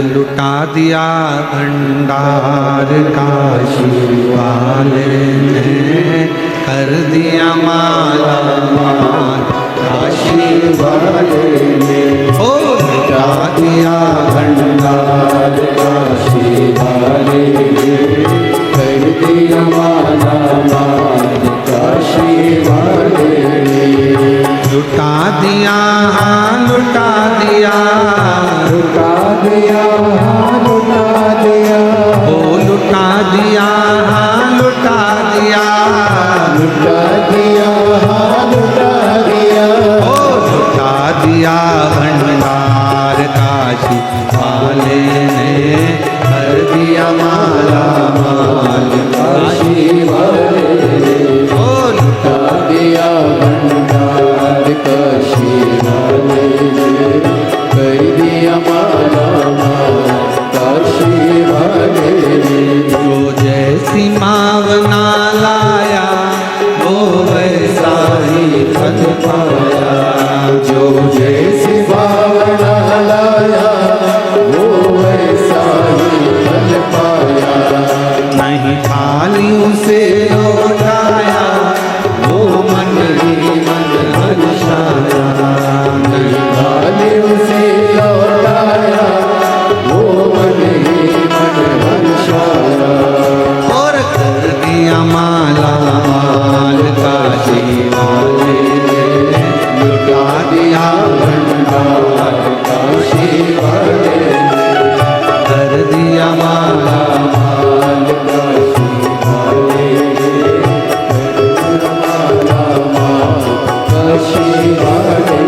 लुटा दिया भंडार काशी वाले ने कर दिया माला माल काशी वाले ने ओ लुटा दिया भंडार काशी वाले ने कर दिया माला माल काशी वाले ने लुटा दिया हाँ लुटा दिया लुटा दिया लुटा दिया ओ लुटा दिया हाँ लुटा दिया लुटा दिया लुटा दिया ओ लुटा दिया भंडार काशी वाले ने कर दिया माला माल काशी वाले ने ओ लुटा दिया भंडार काशी वाले ने कर दिया माला माल काशी वाले ने जो जैसी मावना लाया वो वैसा ही फल पाया जो जैसी भावना लाया वो वैसा ही फल पाया नहीं थाली उसे लौटाया वो मन ही मन हर्षाया नहीं खाली उसे लौटाया वो मन ही मन हर्षाया और कर दिया माला माल काशी वाले ने लुटा दिया भंडार काशी वाले कर दिया माला माल काशी वाले माला माल काशी वाले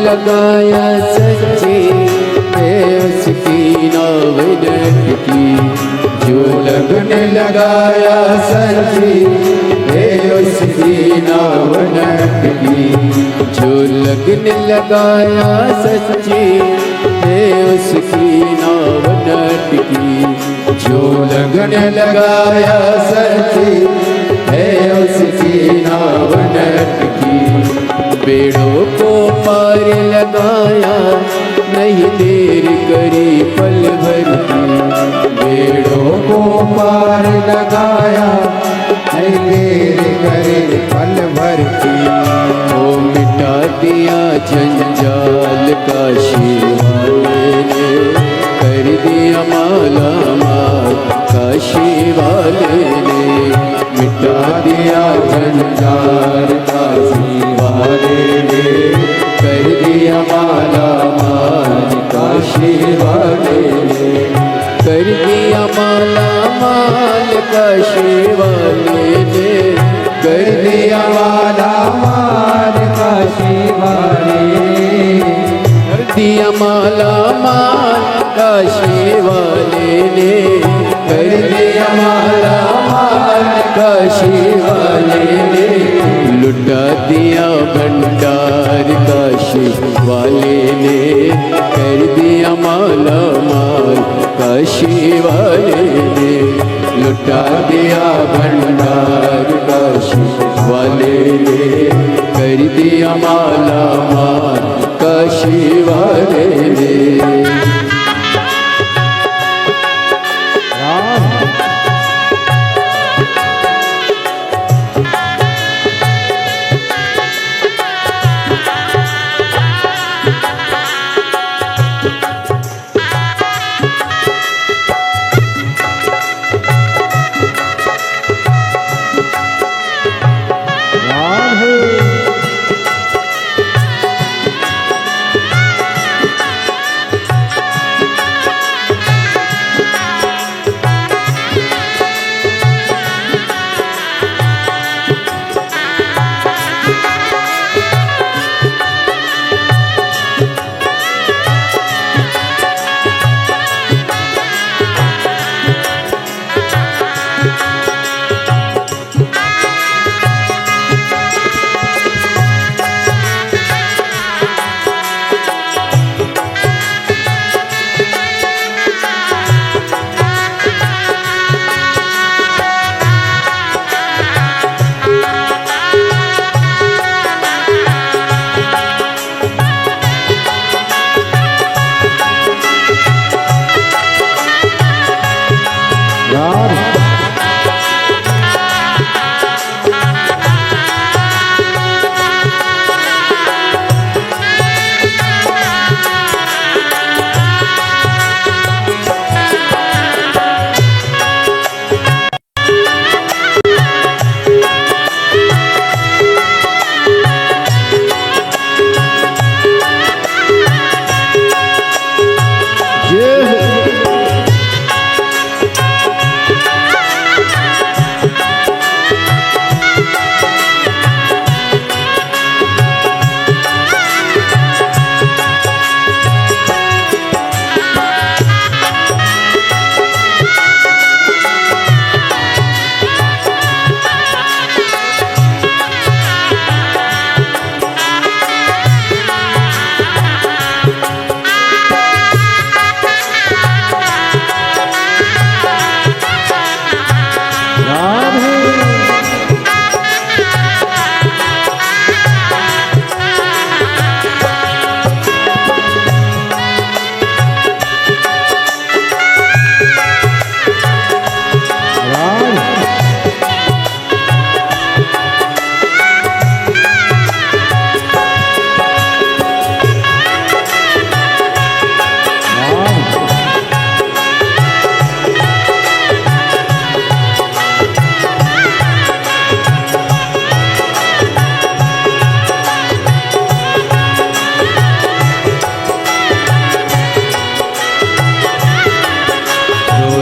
लगाया सच्ची है उसकी नाव की जो लगन लगाया सच्ची है उसकी नाव की जो लगन लगाया सच्ची है उसकी नाव की जो लगन लगाया सच्ची है उसकी नाव की बेड़ों को पार लगाया नहीं देर करी पल भर की बेड़ों को पार लगाया नहीं देर करी पल भर की वो मिटा दिया जंजाल काशी वाले ने कर दिया माला माल काशी वाले ने मिटा दिया जंजाल काशी वाले ने कर दिया माला माल काशी वाले ने कर दिया माला माल काशी वाले ने कर दिया माला माल काशी वाले ने कर दिया दिया माला माल काशी वाले ने, कर दिया माला माल काशी वाले ने, लुटा दिया भंडार काशी वाले ने, कर दिया माला माल काशी वाले ने, लुटा दिया भंडार काशी वाले ने, कर दिया माला माल काशी वाले ने।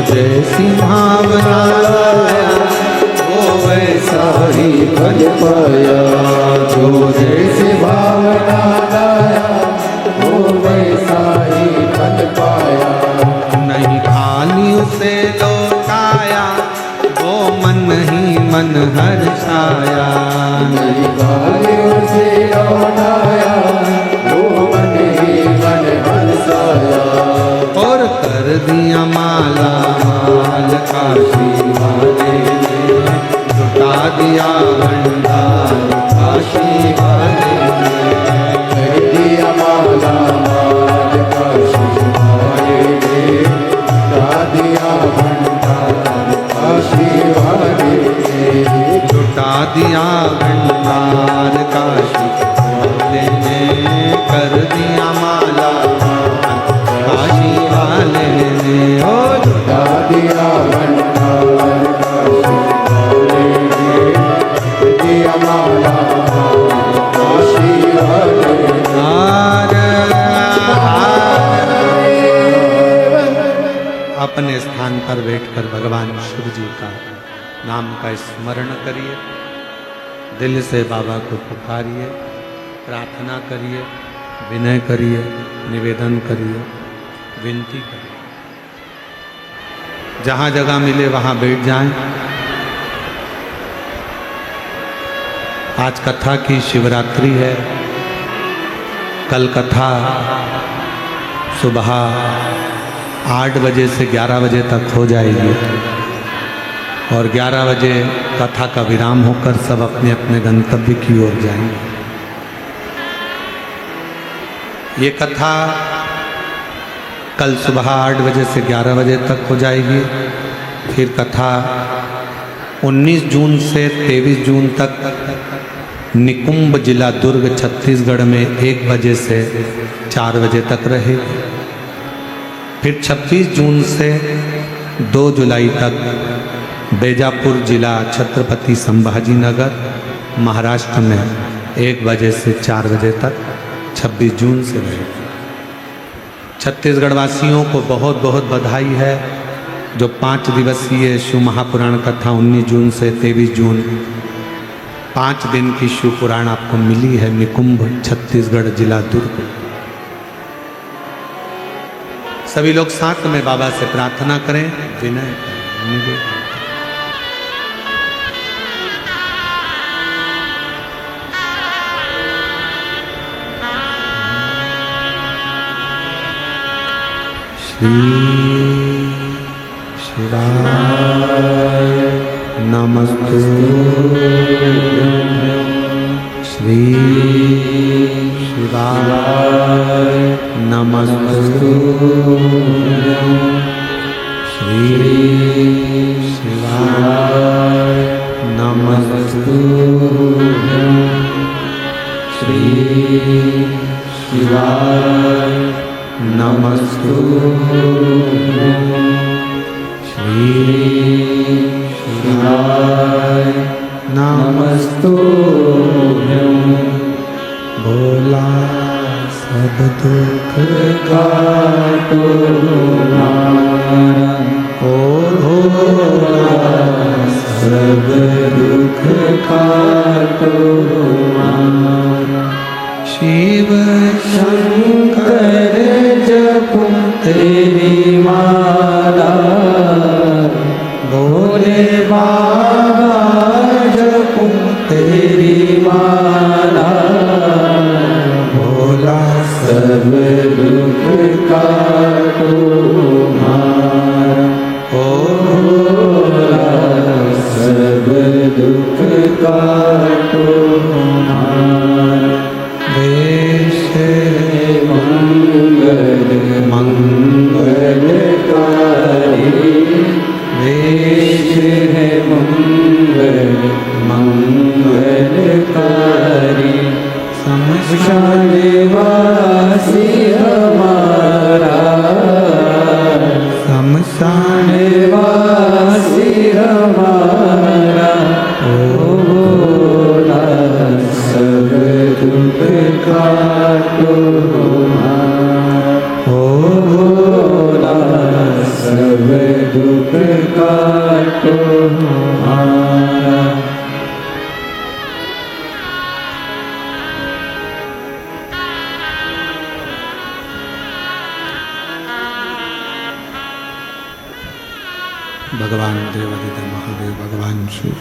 जैसी भावना वो वैसा ही बन पाया, जो जैसे भावना लाया वो वैसा ही बन पाया, नहीं खाली उसे लौटाया वो मन ही मन हर्षाया, नहीं खाली उसे लौटाया वो मन ही मन हर्षाया, और कर दिया माला माल काशी वाले ने, लुटा दिया भंडार काशी वाले ने, कर दिया माला माल काशी वाले ने, लुटा दिया भंडार काशी वाले ने, लुटा दिया भंडार काशी वाले ने, कर दिया माला काशी वाले ने, ओ लुटा दिया भंडार काशी वाले ने, कर दिया माला काशी वाले ने। अपने स्थान पर बैठकर भगवान शिव जी का नाम का स्मरण करिए, दिल से बाबा को पुकारिए, प्रार्थना करिए, विनय करिए, निवेदन करिए, विनती करिए। जहाँ जगह मिले वहाँ बैठ जाएं। आज कथा की शिवरात्रि है। कल कथा सुबह 8 बजे से 11 बजे तक हो जाएगी और 11 बजे कथा का विराम होकर सब अपने अपने गंतव्य की ओर जाएंगे। ये कथा कल सुबह 8 बजे से 11 बजे तक हो जाएगी। फिर कथा 19 जून से 23 जून तक निकुंभ जिला दुर्ग छत्तीसगढ़ में 1 बजे से 4 बजे तक रहेगी। फिर 26 जून से 2 जुलाई तक बेजापुर जिला छत्रपति संभाजी नगर महाराष्ट्र में 1 बजे से 4 बजे तक 26 जून से रहेगी। छत्तीसगढ़ वासियों को बहुत बहुत बधाई है जो 5 दिवसीय शिव महापुराण कथा 19 जून से 23 जून 5 दिन की शिव पुराण आपको मिली है निकुंभ छत्तीसगढ़ जिला दुर्ग। सभी लोग साथ में बाबा से प्रार्थना करें, विनय करें। श्री शिवाय नमस्तु। श्री शिवाय नमस्तु। श्री शिवाय नमस्तु। श्री शिवाय नमस्तु। श्री शिवाय नमस्तु। भोला सब दुख काटो ओ भोला सब दुख काटो। शिव शंकर जपो तेरी माला, भोले बाबा जपो तेरी माला। भोला सब दुख काटो मारा, ओ भोला सब दुख काटो मारा। देश मंगल मंगलकारी, देश है मंगल मंगलकारी। शमशान वासी हमारा, शमशान वासी हमारा। ओ भोला सब दुख काटो मारा, ओ भोला सब दुख काटो मारा। भगवान देवादिदेव महादेव, भगवान शिव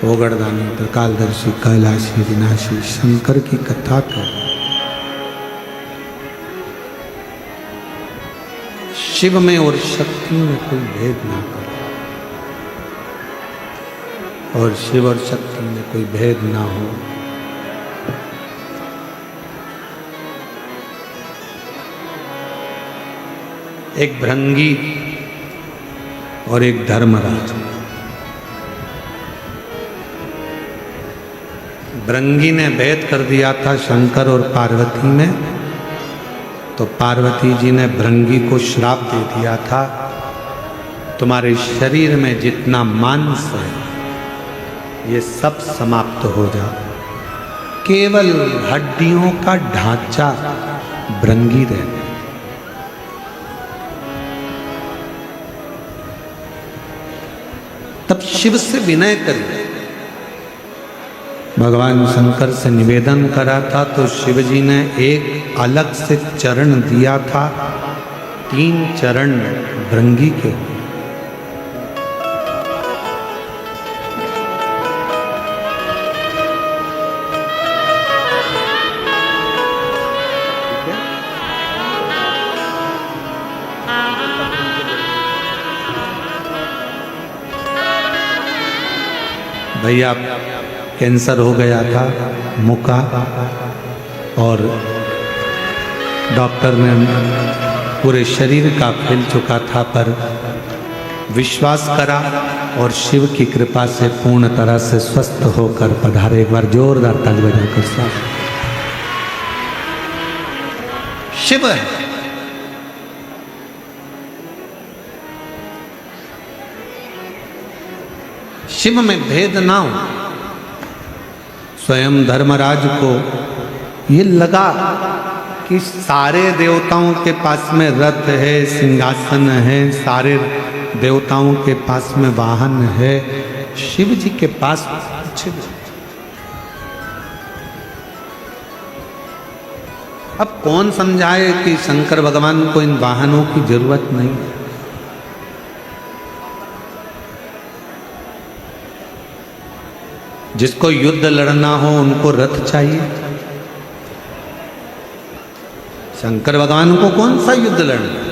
ओगड़दानी त्रिकालदर्शी कैलाशी विनाशी शंकर की कथा कर। शिव में और शक्ति में कोई भेद ना करो, और शिव और शक्ति में कोई भेद ना हो। एक भृंगी और एक धर्मराज। भृंगी ने भेद कर दिया था शंकर और पार्वती में, तो पार्वती जी ने भृंगी को श्राप दे दिया था, तुम्हारे शरीर में जितना मांस है ये सब समाप्त हो जा, केवल हड्डियों का ढांचा भृंगी रहना। तब शिव से विनय करिए, भगवान शंकर से निवेदन करा था तो शिव जी ने एक अलग से चरण दिया था, 3 चरण भृंगी के। भैया कैंसर हो गया था मुंह का और डॉक्टर ने पूरे शरीर का फैल चुका था, पर विश्वास करा और शिव की कृपा से पूर्ण तरह से स्वस्थ होकर पधारे। एक बार जोरदार ताली बजाकर साथ शिव है। शिव में भेद ना हो। स्वयं धर्मराज को ये लगा कि सारे देवताओं के पास में रथ है, सिंहासन है, सारे देवताओं के पास में वाहन है, शिव जी के पास कुछ नहीं। अब कौन समझाए कि शंकर भगवान को इन वाहनों की जरूरत नहीं है। जिसको युद्ध लड़ना हो उनको रथ चाहिए। शंकर भगवान को कौन सा युद्ध लड़ना।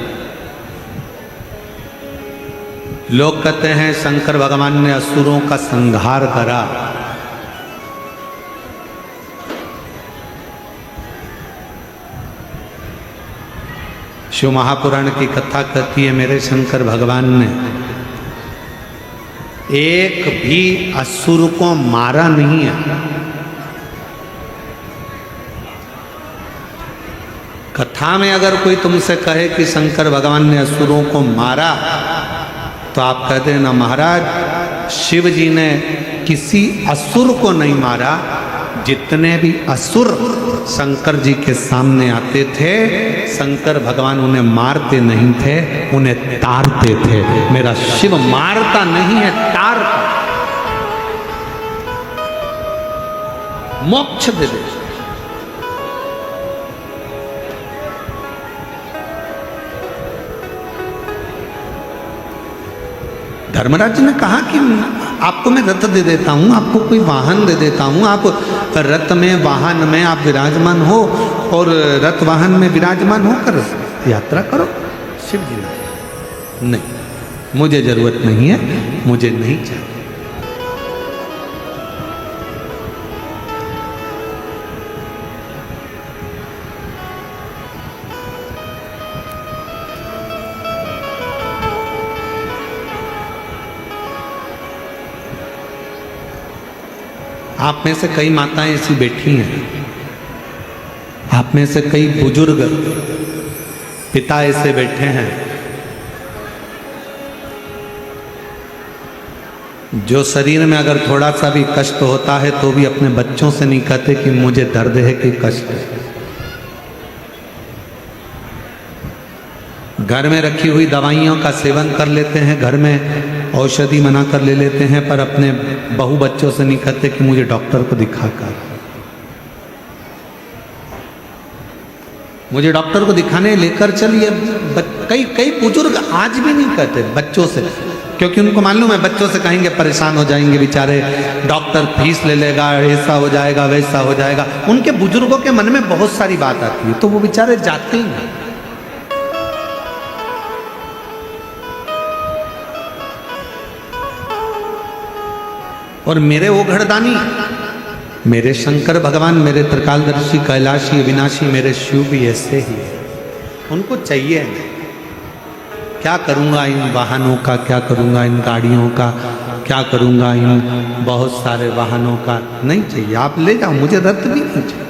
लोग कहते हैं शंकर भगवान ने असुरों का संहार करा। शिव महापुराण की कथा कहती है मेरे शंकर भगवान ने एक भी असुर को मारा नहीं है। कथा में अगर कोई तुमसे कहे कि शंकर भगवान ने असुरों को मारा तो आप कहते हैं ना महाराज, शिव जी ने किसी असुर को नहीं मारा। जितने भी असुर शंकर जी के सामने आते थे, शंकर भगवान उन्हें मारते नहीं थे, उन्हें तारते थे। मेरा शिव मारता नहीं है, तारता, मोक्ष दे दे। धर्मराज ने कहा कि आपको मैं रथ दे देता हूँ, आपको कोई वाहन दे देता हूँ, आप रथ में वाहन में आप विराजमान हो और रथ वाहन में विराजमान होकर यात्रा करो। शिव जी ने नहीं, मुझे जरूरत नहीं है, मुझे नहीं चाहिए। आप में से कई माताएं ऐसी बैठी हैं, आप में से कई बुजुर्ग पिता ऐसे बैठे हैं जो शरीर में अगर थोड़ा सा भी कष्ट होता है तो भी अपने बच्चों से नहीं कहते कि मुझे दर्द है कि कष्ट है। घर में रखी हुई दवाइयों का सेवन कर लेते हैं, घर में औषधि बना कर ले लेते हैं, पर अपने बहू बच्चों से नहीं कहते कि मुझे डॉक्टर को दिखाकर, मुझे डॉक्टर को दिखाने लेकर चलिए। कई बुजुर्ग आज भी नहीं कहते बच्चों से, क्योंकि उनको मालूम है बच्चों से कहेंगे परेशान हो जाएंगे बेचारे, डॉक्टर फीस ले लेगा, ऐसा हो जाएगा वैसा हो जाएगा। उनके बुजुर्गों के मन में बहुत सारी बात आती है, तो वो बेचारे जाते ही नहीं। और मेरे वो घरदानी, मेरे शंकर भगवान, मेरे त्रिकालदर्शी, कैलाशी, विनाशी, मेरे शिव भी ऐसे ही है। उनको चाहिए क्या करूँगा इन वाहनों का, क्या करूँगा इन गाड़ियों का, क्या करूँगा इन बहुत सारे वाहनों का, नहीं चाहिए। आप ले जाओ, मुझे रथ भी नहीं चाहिए।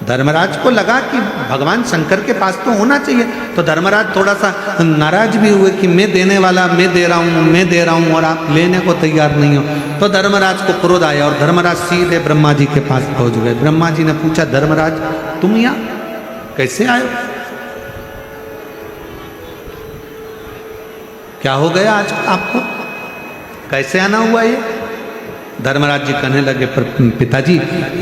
धर्मराज को लगा कि भगवान शंकर के पास तो होना चाहिए, तो धर्मराज थोड़ा सा नाराज भी हुए कि मैं देने वाला, मैं दे रहा हूँ, मैं दे रहा हूँ और आप लेने को तैयार नहीं हो। तो धर्मराज को क्रोध आया और धर्मराज सीधे ब्रह्मा जी के पास पहुंच गए। ब्रह्मा जी ने पूछा, धर्मराज तुम यहाँ कैसे आए, क्या हो गया आज आपको, कैसे आना हुआ ये? धर्मराज जी कहने लगे, पर पिताजी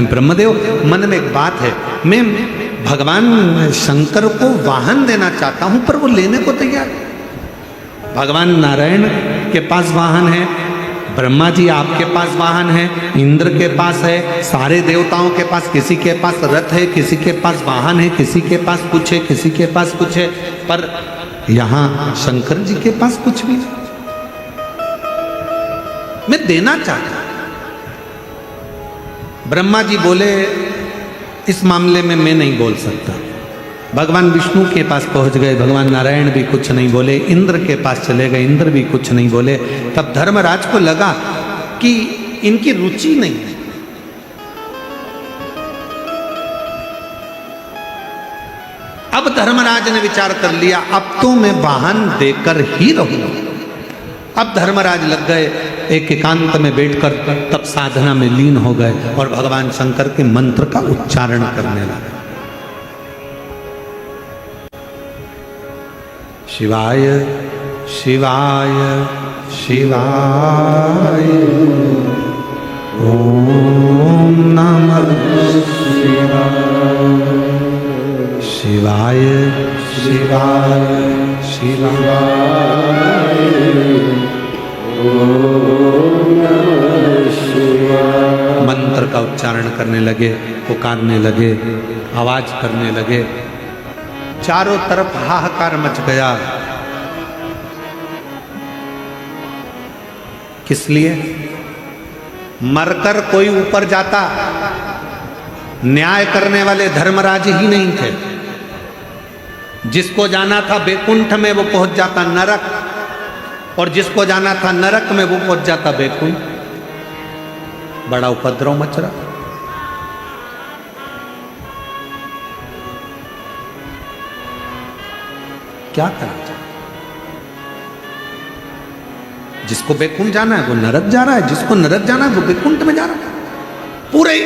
ब्रह्मदेव, मन में एक बात है, मैं भगवान शंकर को वाहन देना चाहता हूं पर वो लेने को तैयार। भगवान नारायण के पास वाहन है, ब्रह्मा जी आपके पास वाहन है, इंद्र के पास है, सारे देवताओं के पास, किसी के पास रथ है, किसी के पास वाहन है, किसी के पास कुछ है, किसी के पास कुछ है, पर यहां शंकर जी के पास कुछ भी नहीं। मैं देना चाहता। ब्रह्मा जी बोले, इस मामले में मैं नहीं बोल सकता। भगवान विष्णु के पास पहुंच गए, भगवान नारायण भी कुछ नहीं बोले, इंद्र के पास चले गए, इंद्र भी कुछ नहीं बोले। तब धर्मराज को लगा कि इनकी रुचि नहीं है। अब धर्मराज ने विचार कर लिया, अब तो मैं वाहन देकर ही रहूंगा। अब धर्मराज लग गए, एक एकांत में बैठकर तब साधना में लीन हो गए और भगवान शंकर के मंत्र का उच्चारण करने लगे। शिवाय शिवाय शिवाय ओम नमः शिवाय शिवाय शिवाय शिवाय ओम नमः शिवाय। मंत्र का उच्चारण करने लगे, पुकारने लगे, आवाज करने लगे। चारों तरफ हाहाकार मच गया। किस लिए? मरकर कोई ऊपर जाता, न्याय करने वाले धर्मराज ही नहीं थे। जिसको जाना था बैकुंठ में वो पहुंच जाता नरक, और जिसको जाना था नरक में वो पहुंच जाता बैकुंठ। बड़ा उपद्रव मच रहा। क्या करना चाहिए? जिसको बैकुंठ जाना है वो नरक जा रहा है, जिसको नरक जाना है वो बैकुंठ में जा रहा है। पूरे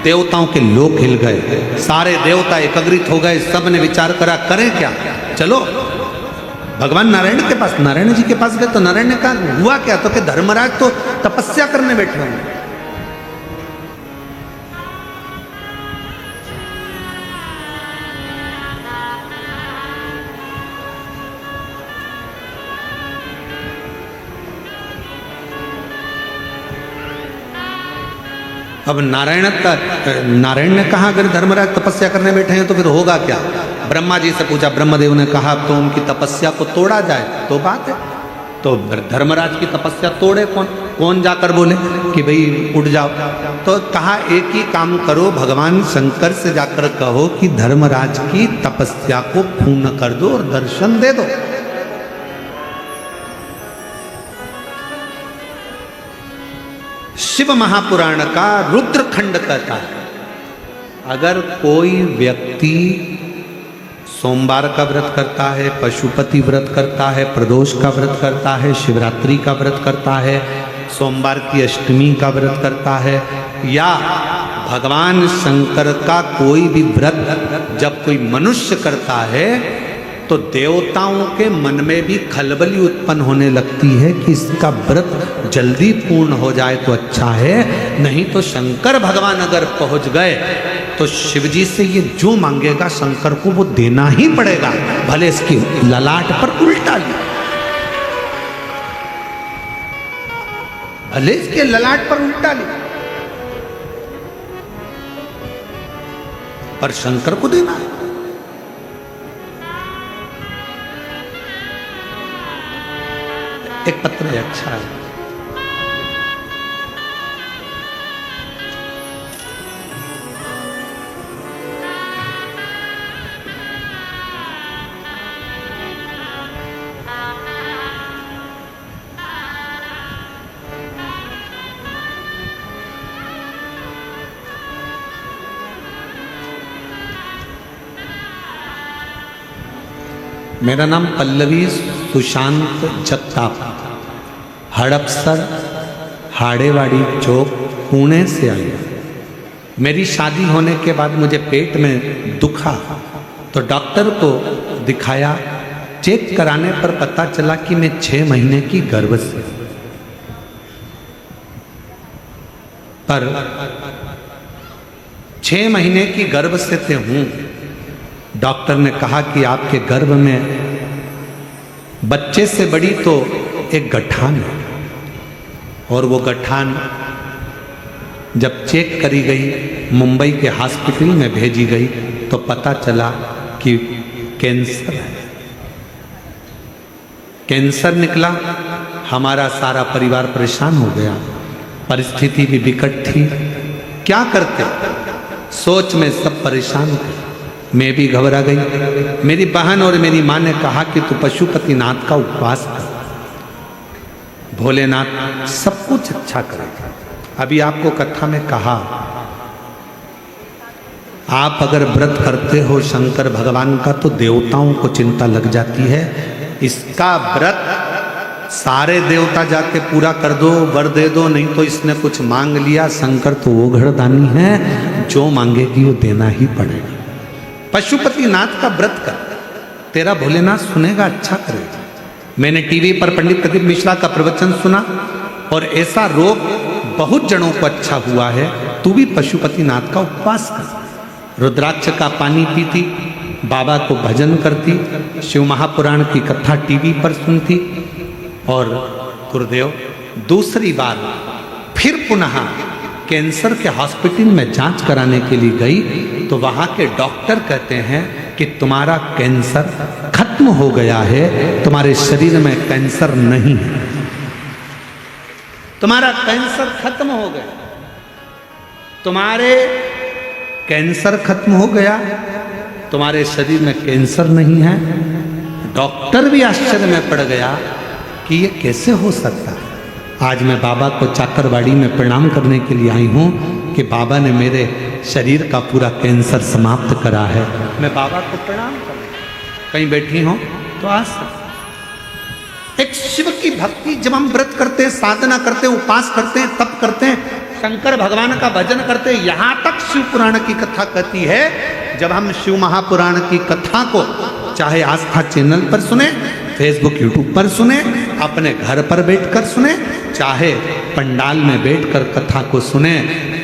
देवताओं के लोक हिल गए, सारे देवता एकत्रित हो गए। सब ने विचार करा, करें क्या? चलो भगवान नारायण के पास, नारायण जी के पास गए तो नारायण ने कहा, हुआ क्या? तो कि धर्मराज तो तपस्या करने बैठे होंगे। अब नारायण ने कहा, अगर धर्मराज तपस्या करने बैठे हैं तो फिर होगा क्या? ब्रह्मा जी से पूछा, ब्रह्मदेव ने कहा तो उनकी तपस्या को तोड़ा जाए तो बात है। तो धर्मराज की तपस्या तोड़े कौन? कौन जाकर बोले कि भाई उठ जाओ? तो कहा, एक ही काम करो, भगवान शंकर से जाकर कहो कि धर्मराज की तपस्या को पूर्ण कर दो और दर्शन दे दो। शिव महापुराण का रुद्रखंड कहता है, अगर कोई व्यक्ति सोमवार का व्रत करता है, पशुपति व्रत करता है, प्रदोष का व्रत करता है, शिवरात्रि का व्रत करता है, सोमवार की अष्टमी का व्रत करता है, या भगवान शंकर का कोई भी व्रत जब कोई मनुष्य करता है तो देवताओं के मन में भी खलबली उत्पन्न होने लगती है कि इसका व्रत जल्दी पूर्ण हो जाए तो अच्छा है, नहीं तो शंकर भगवान अगर पहुंच गए तो शिव जी से ये जो मांगेगा शंकर को वो देना ही पड़ेगा, भले इसकी ललाट पर उल्टा ले, भले इसके ललाट पर उल्टा ले, पर शंकर को देना है। एक पत्र है, अच्छा है। मेरा नाम पल्लवी सुशांत जगताप, हड़पसर हाड़ेवाड़ी चौक पुणे से आई। मेरी शादी होने के बाद मुझे पेट में दुखा तो डॉक्टर को दिखाया, चेक कराने पर पता चला कि मैं 6 महीने की गर्भ से। पर 6 महीने की गर्भ से हूं। डॉक्टर ने कहा कि आपके गर्भ में बच्चे से बड़ी तो एक गठान है, और वो गठान जब चेक करी गई, मुंबई के हॉस्पिटल में भेजी गई, तो पता चला कि कैंसर है। कैंसर निकला। हमारा सारा परिवार परेशान हो गया, परिस्थिति भी विकट थी। क्या करते, सोच में सब परेशान थे। मैं भी घबरा गई। मेरी बहन और मेरी माँ ने कहा कि तू पशुपतिनाथ का उपवास कर, भोलेनाथ सब कुछ अच्छा करेगा। अभी आपको कथा में कहा, आप अगर व्रत करते हो शंकर भगवान का तो देवताओं को चिंता लग जाती है। इसका व्रत सारे देवता जाके पूरा कर दो, वर दे दो, नहीं तो इसने कुछ मांग लिया। शंकर तो वो घरदानी है, जो मांगेगी वो देना ही पड़ेगा। पशुपतिनाथ का व्रत कर, तेरा भोलेनाथ सुनेगा, अच्छा करेगा। मैंने टीवी पर पंडित प्रदीप मिश्रा का प्रवचन सुना, और ऐसा रोग बहुत जनों को अच्छा हुआ है। तू भी पशुपतिनाथ का उपवास कर, रुद्राक्ष का पानी पीती, बाबा को भजन करती, शिव महापुराण की कथा टीवी पर सुनती। और गुरुदेव दूसरी बार फिर पुनः कैंसर के हॉस्पिटल में जांच कराने के लिए गई, तो वहां के डॉक्टर कहते हैं कि तुम्हारा कैंसर खत्म हो गया है, तुम्हारे शरीर में कैंसर नहीं है, तुम्हारा कैंसर खत्म हो गया, तुम्हारे कैंसर खत्म हो गया, तुम्हारे शरीर में कैंसर नहीं है। डॉक्टर भी आश्चर्य में पड़ गया कि ये कैसे हो सकता है। आज मैं बाबा को चाकरवाड़ी में प्रणाम करने के लिए आई हूँ कि बाबा ने मेरे शरीर का पूरा कैंसर समाप्त करा है। मैं बाबा को प्रणाम करूँ, कहीं बैठी हूँ तो आज एक शिव की भक्ति, जब हम व्रत करते हैं, साधना करते हैं, उपास करते हैं, तप करते हैं, शंकर भगवान का भजन करते हैं, यहाँ तक शिव पुराण की कथा कहती है। जब हम शिव महापुराण की कथा को चाहे आस्था चैनल पर सुने, फेसबुक यूट्यूब पर सुने, अपने घर पर बैठकर सुने, चाहे पंडाल में बैठकर कथा को सुने,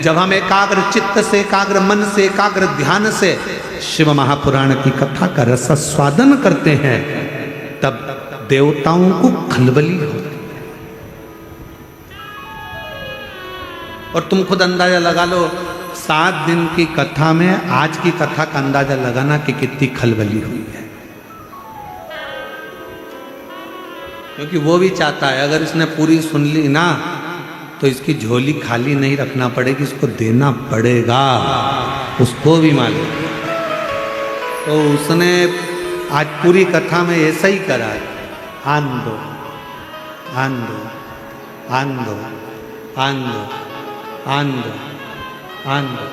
जब हम एकाग्र चित्त से, एकाग्र मन से, एकाग्र ध्यान से शिव महापुराण की कथा का रसास्वादन करते हैं, तब देवताओं को खलबली होती है। और तुम खुद अंदाजा लगा लो, 7 दिन की कथा में आज की कथा का अंदाजा लगाना कि कितनी खलबली हुई है। क्योंकि वो भी चाहता है अगर इसने पूरी सुन ली ना, तो इसकी झोली खाली नहीं रखना पड़ेगी, इसको देना पड़ेगा, उसको भी मालूम। तो उसने आज पूरी कथा में ऐसा ही करा है, आन दो, आन दो, आन दो, आन दो, आन दो, आन दो।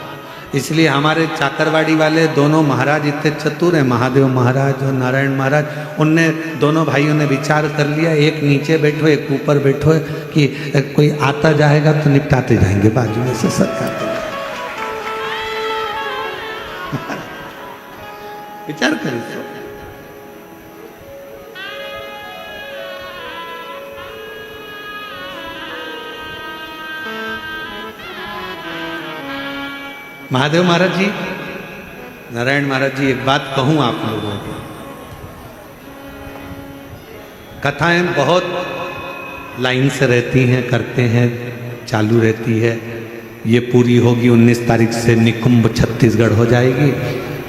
इसलिए हमारे चाकरवाड़ी वाले दोनों महाराज इतने चतुर हैं, महादेव महाराज और नारायण महाराज, उनने दोनों भाइयों ने विचार कर लिया, एक नीचे बैठो एक ऊपर बैठो, कि कोई आता जाएगा तो निपटाते जाएंगे, बाजू में से सरकार विचार करिए। महादेव महाराज जी, नारायण महाराज जी, एक बात कहूं आप लोगों को, कथाएं बहुत लाइन से रहती हैं, करते हैं, चालू रहती है। ये पूरी होगी 19 तारीख से निकुंभ छत्तीसगढ़ हो जाएगी,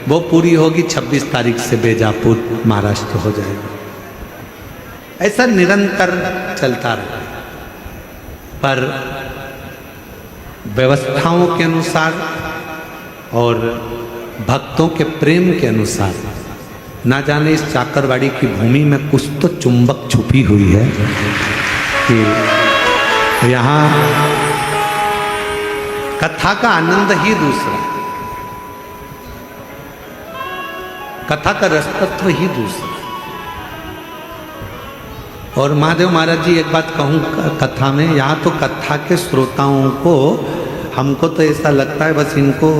वो पूरी होगी 26 तारीख से बेजापुर महाराष्ट्र हो जाएगी। ऐसा निरंतर चलता रहा, पर व्यवस्थाओं के अनुसार और भक्तों के प्रेम के अनुसार, ना जाने इस चाकरवाड़ी की भूमि में कुछ तो चुंबक छुपी हुई है कि यहाँ कथा का आनंद ही दूसरा, कथा का रसतत्व ही दूसरा। और महादेव महाराज जी, एक बात कहूँ कथा में, यहाँ तो कथा के श्रोताओं को, हमको तो ऐसा लगता है बस इनको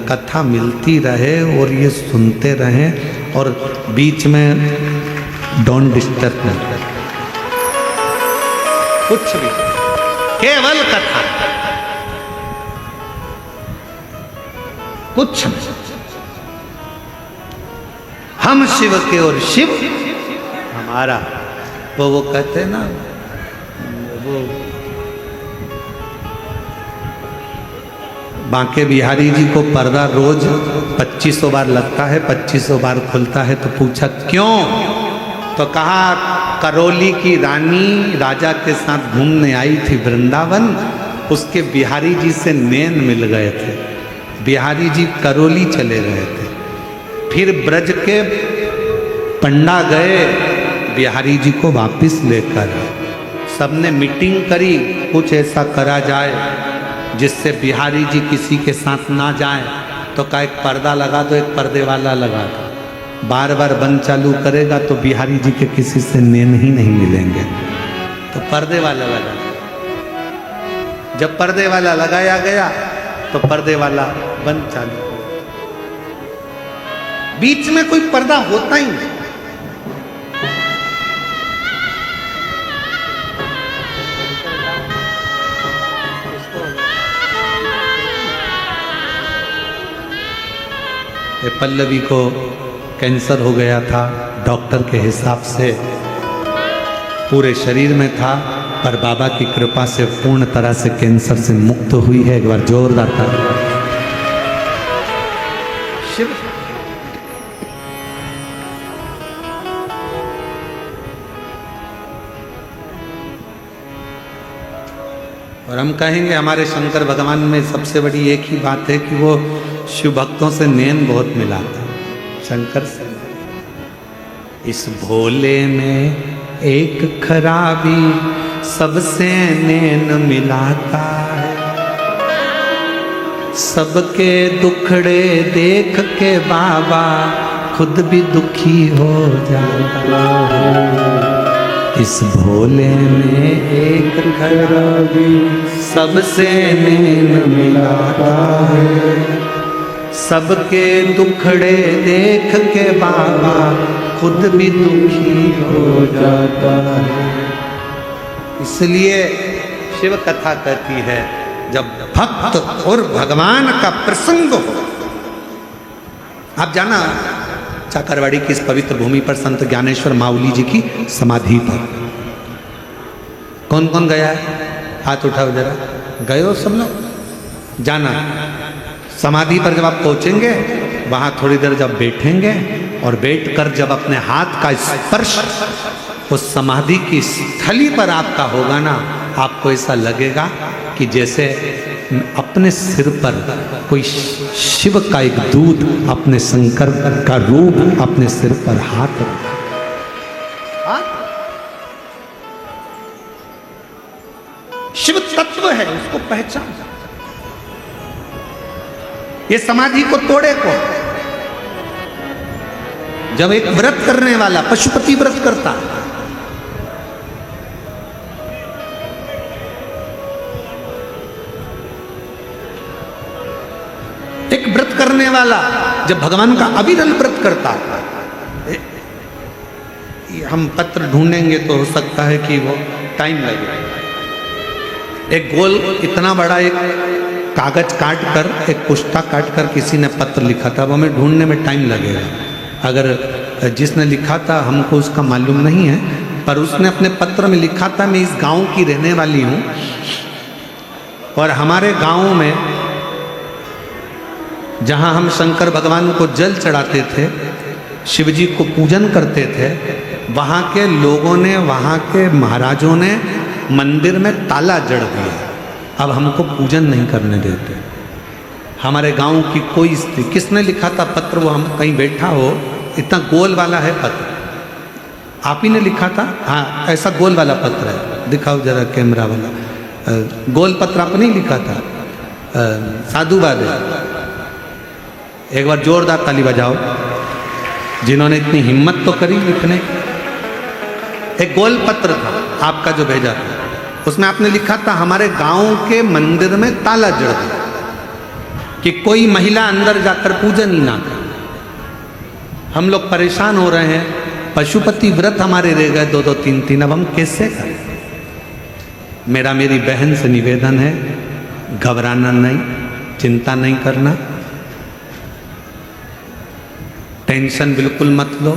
कथा मिलती रहे और ये सुनते रहें, और बीच में डोंट डिस्टर्ब नहीं, कुछ भी, केवल कथा, कुछ नहीं। हम शिव के और शिव हमारा। वो कहते हैं ना, वो बांके बिहारी जी को पर्दा रोज 2500 बार लगता है, 2500 बार खुलता है। तो पूछा क्यों? तो कहा करौली की रानी राजा के साथ घूमने आई थी वृंदावन, उसके बिहारी जी से नैन मिल गए थे, बिहारी जी करौली चले गए थे। फिर ब्रज के पंडा गए बिहारी जी को वापस लेकर, सबने मीटिंग करी कुछ ऐसा करा जाए जिससे बिहारी जी किसी के साथ ना जाए। तो का एक पर्दा लगा दो, एक पर्दे वाला लगा दो, बार बार बंद चालू करेगा तो बिहारी जी के किसी से नैन ही नहीं मिलेंगे। तो पर्दे वाला लगा। जब पर्दे वाला लगाया गया तो पर्दे वाला बंद चालू, बीच में कोई पर्दा होता ही नहीं। पल्लवी को कैंसर हो गया था, डॉक्टर के हिसाब से पूरे शरीर में था, पर बाबा की कृपा से पूर्ण तरह से कैंसर से मुक्त हुई है। एक बार जोरदार था शिव। और हम कहेंगे हमारे शंकर भगवान में सबसे बड़ी एक ही बात है कि वो शिव भक्तों से नैन बहुत मिलाता है, शंकर से। इस भोले में एक खराबी सबसे नैन मिलाता है, सबके दुखड़े देख के बाबा खुद भी दुखी हो जाता है। इस भोले में एक खराबी सबसे नैन मिलाता है, सबके दुखड़े देख के बाबा खुद भी दुखी हो जाता है। इसलिए शिव कथा कहती है जब भक्त और भगवान का प्रसंग हो। आप जाना चाकरवाड़ी की इस पवित्र भूमि पर संत ज्ञानेश्वर माउली जी की समाधि पर कौन कौन गया है? हाथ उठाओ जरा। गए हो सब लोग? जाना समाधि पर जब आप पहुंचेंगे वहां थोड़ी देर जब बैठेंगे और बैठकर जब अपने हाथ का स्पर्श उस समाधि की स्थली पर आपका होगा ना, आपको ऐसा लगेगा कि जैसे अपने सिर पर कोई शिव का एक दूत, अपने शंकर का रूप अपने सिर पर हाथ शिव तत्व है, उसको पहचान। ये समाधि को तोड़े को जब एक व्रत करने वाला पशुपति व्रत करता, एक व्रत करने वाला जब भगवान का अविरल व्रत करता, हम पत्र ढूंढेंगे तो हो सकता है कि वो टाइम लगे। एक गोल इतना बड़ा एक कागज काट कर, एक पुष्टा काट कर किसी ने पत्र लिखा था, वो हमें ढूंढने में टाइम लगेगा। अगर जिसने लिखा था हमको उसका मालूम नहीं है, पर उसने अपने पत्र में लिखा था मैं इस गांव की रहने वाली हूँ और हमारे गांव में जहाँ हम शंकर भगवान को जल चढ़ाते थे, शिव जी को पूजन करते थे, वहाँ के लोगों ने, वहाँ के महाराजों ने मंदिर में ताला जड़ दिया। अब हमको पूजन नहीं करने देते। हमारे गांव की कोई स्त्री, किसने लिखा था पत्र? वो हम कहीं बैठा हो, इतना गोल वाला है पत्र, आप ही ने लिखा था? हाँ, ऐसा गोल वाला पत्र है, दिखाओ जरा कैमरा वाला। गोल पत्र आपने ही लिखा था? साधुवाद है। एक बार जोरदार ताली बजाओ जिन्होंने इतनी हिम्मत तो करी लिखने। एक गोल पत्र था आपका जो भेजा था, उसमें आपने लिखा था हमारे गांव के मंदिर में ताला जड़ दिया कि कोई महिला अंदर जाकर पूजन ही ना करे। हम लोग परेशान हो रहे हैं, पशुपति व्रत हमारे रह गए 2-2, 3-3, अब हम कैसे करें? मेरी बहन से निवेदन है, घबराना नहीं, चिंता नहीं करना, टेंशन बिल्कुल मत लो,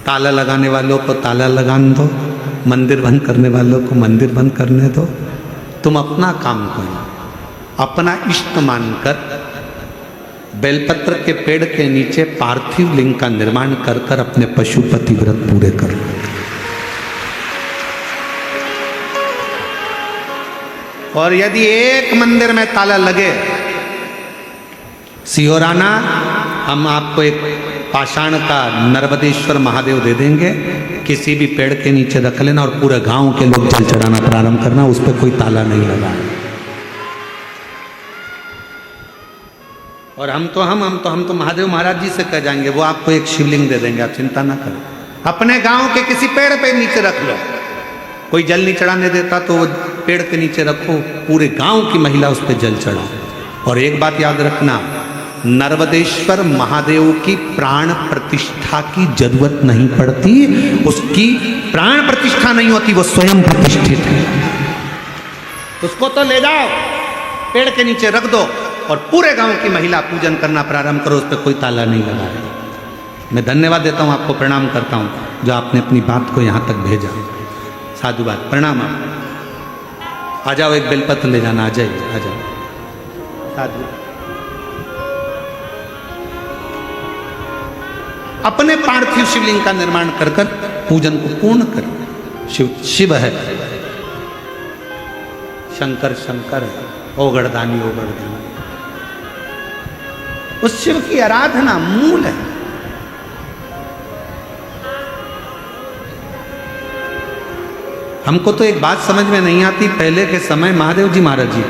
ताला लगाने वालों को ताला लगाने दो, मंदिर बंद करने वालों को मंदिर बंद करने दो। तुम अपना काम करो, अपना इष्ट मानकर बेलपत्र के पेड़ के नीचे पार्थिव लिंग का निर्माण कर कर अपने पशुपति व्रत पूरे कर लो। और यदि एक मंदिर में ताला लगे, सिहोराना, हम आपको एक पाषाण का नर्मदेश्वर महादेव दे देंगे, किसी भी पेड़ के नीचे रख लेना और पूरे गांव के लोग जल चढ़ाना प्रारंभ करना, उस पर कोई ताला नहीं लगा। और हम तो महादेव महाराज जी से कह जाएंगे, वो आपको एक शिवलिंग दे देंगे, आप चिंता ना करो। अपने गांव के किसी पेड़ पे नीचे रख लो, कोई जल नहीं चढ़ाने देता तो वो पेड़ के नीचे रखो, पूरे गांव की महिला उस पर जल चढ़ाओ। और एक बात याद रखना, नर्मदेश्वर महादेव की प्राण प्रतिष्ठा की जरूरत नहीं पड़ती, उसकी प्राण प्रतिष्ठा नहीं होती, वो स्वयं प्रतिष्ठित है। उसको तो ले जाओ, पेड़ के नीचे रख दो और पूरे गांव की महिला पूजन करना प्रारंभ करो, उस पर कोई ताला नहीं लगा है। मैं धन्यवाद देता हूं, आपको प्रणाम करता हूं जो आपने अपनी बात को यहां तक भेजा। साधुवाद, प्रणाम। आ जाओ, एक बेलपत्र ले जाना, आ जाइए, आ जाओ। साधु अपने पार्थिव शिवलिंग का निर्माण कर कर पूजन को पूर्ण कर। शिव है, शंकर शंकर है, ओगड़दानी ओगड़दानी, उस शिव की आराधना मूल है। हमको तो एक बात समझ में नहीं आती, पहले के समय महादेव जी महाराज जी,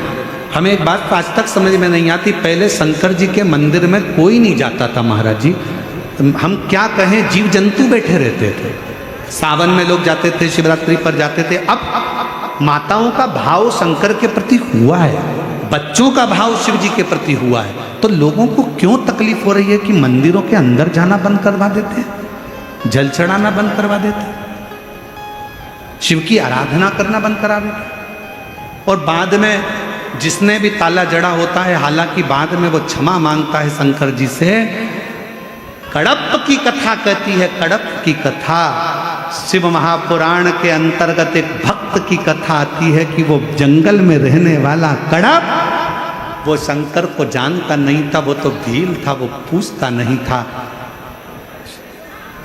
हमें एक बात आज तक समझ में नहीं आती, पहले शंकर जी के मंदिर में कोई नहीं जाता था महाराज जी। हम क्या कहें, जीव जंतु बैठे रहते थे, सावन में लोग जाते थे, शिवरात्रि पर जाते थे। अब माताओं का भाव शंकर के प्रति हुआ है, बच्चों का भाव शिव जी के प्रति हुआ है, तो लोगों को क्यों तकलीफ हो रही है कि मंदिरों के अंदर जाना बंद करवा देते हैं, जल चढ़ाना बंद करवा देते हैं, शिव की आराधना करना बंद करा देते। और बाद में जिसने भी ताला जड़ा होता है, हालांकि बाद में वो क्षमा मांगता है शंकर जी से। कड़प की कथा कहती है, कड़प की कथा, शिव महापुराण के अंतर्गत एक भक्त की कथा आती है कि वो जंगल में रहने वाला कड़प, वो शंकर को जानता नहीं था, वो तो भील था, वो पूछता नहीं था।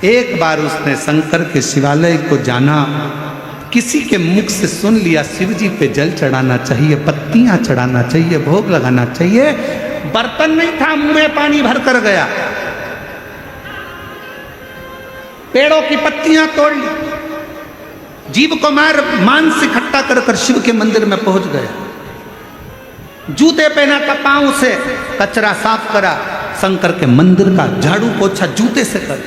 एक बार उसने शंकर के शिवालय को जाना, किसी के मुख से सुन लिया शिव जी पे जल चढ़ाना चाहिए, पत्तियां चढ़ाना चाहिए, भोग लगाना चाहिए। बर्तन नहीं था, मुंह में पानी भर कर गया, पेड़ों की पत्तियां तोड़ ली, जीव को मार मांस इकट्ठा कर कर शिव के मंदिर में पहुंच गया। जूते पहना था, पांव से कचरा साफ करा, शंकर के मंदिर का झाड़ू पोछा जूते से कर,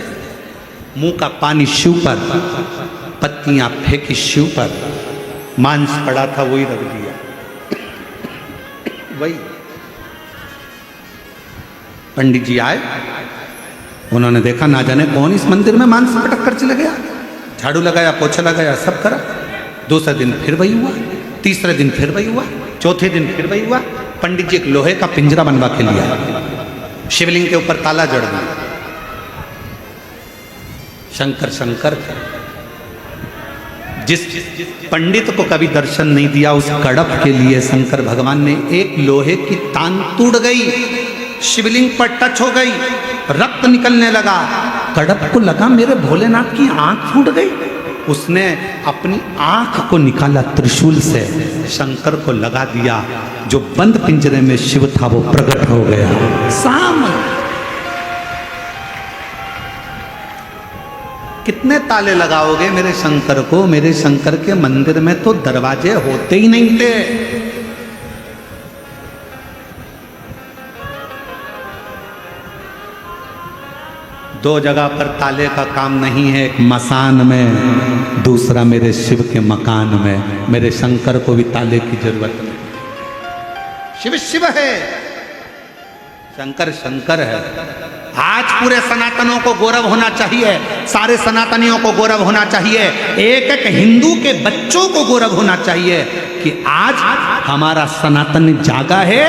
मुंह का पानी शिव पर, पत्तियां फेंकी शिव पर, मांस पड़ा था वही रख दिया। वही पंडित जी आए, उन्होंने देखा ना जाने कौन इस मंदिर में मांस पटक कर चले गया, झाड़ू लगाया, पोछा लगाया, सब करा। दूसरे दिन फिर वही हुआ, तीसरे दिन फिर वही हुआ, चौथे दिन फिर वही हुआ। पंडित जी एक लोहे का पिंजरा बनवा के लिया, शिवलिंग के ऊपर ताला जड़ दिया। शंकर शंकर, जिस पंडित को कभी दर्शन नहीं दिया, उस कड़प के लिए शंकर भगवान ने एक लोहे की तान टूट गई, शिवलिंग पर टच हो गई, रक्त निकलने लगा। कड़प को लगा मेरे भोलेनाथ की आंख फूट गई, उसने अपनी आंख को निकाला त्रिशूल से, शंकर को लगा दिया। जो बंद पिंजरे में शिव था वो प्रकट हो गया सामने। कितने ताले लगाओगे मेरे शंकर को? मेरे शंकर के मंदिर में तो दरवाजे होते ही नहीं थे। दो जगह पर ताले का काम नहीं है, एक मसान में, दूसरा मेरे शिव के मकान में। मेरे शंकर को भी ताले की जरूरत नहीं। शिव शिव है, शंकर शंकर है। आज पूरे सनातनों को गौरव होना चाहिए, सारे सनातनियों को गौरव होना चाहिए, एक एक हिंदू के बच्चों को गौरव होना चाहिए कि आज हमारा सनातन जागा है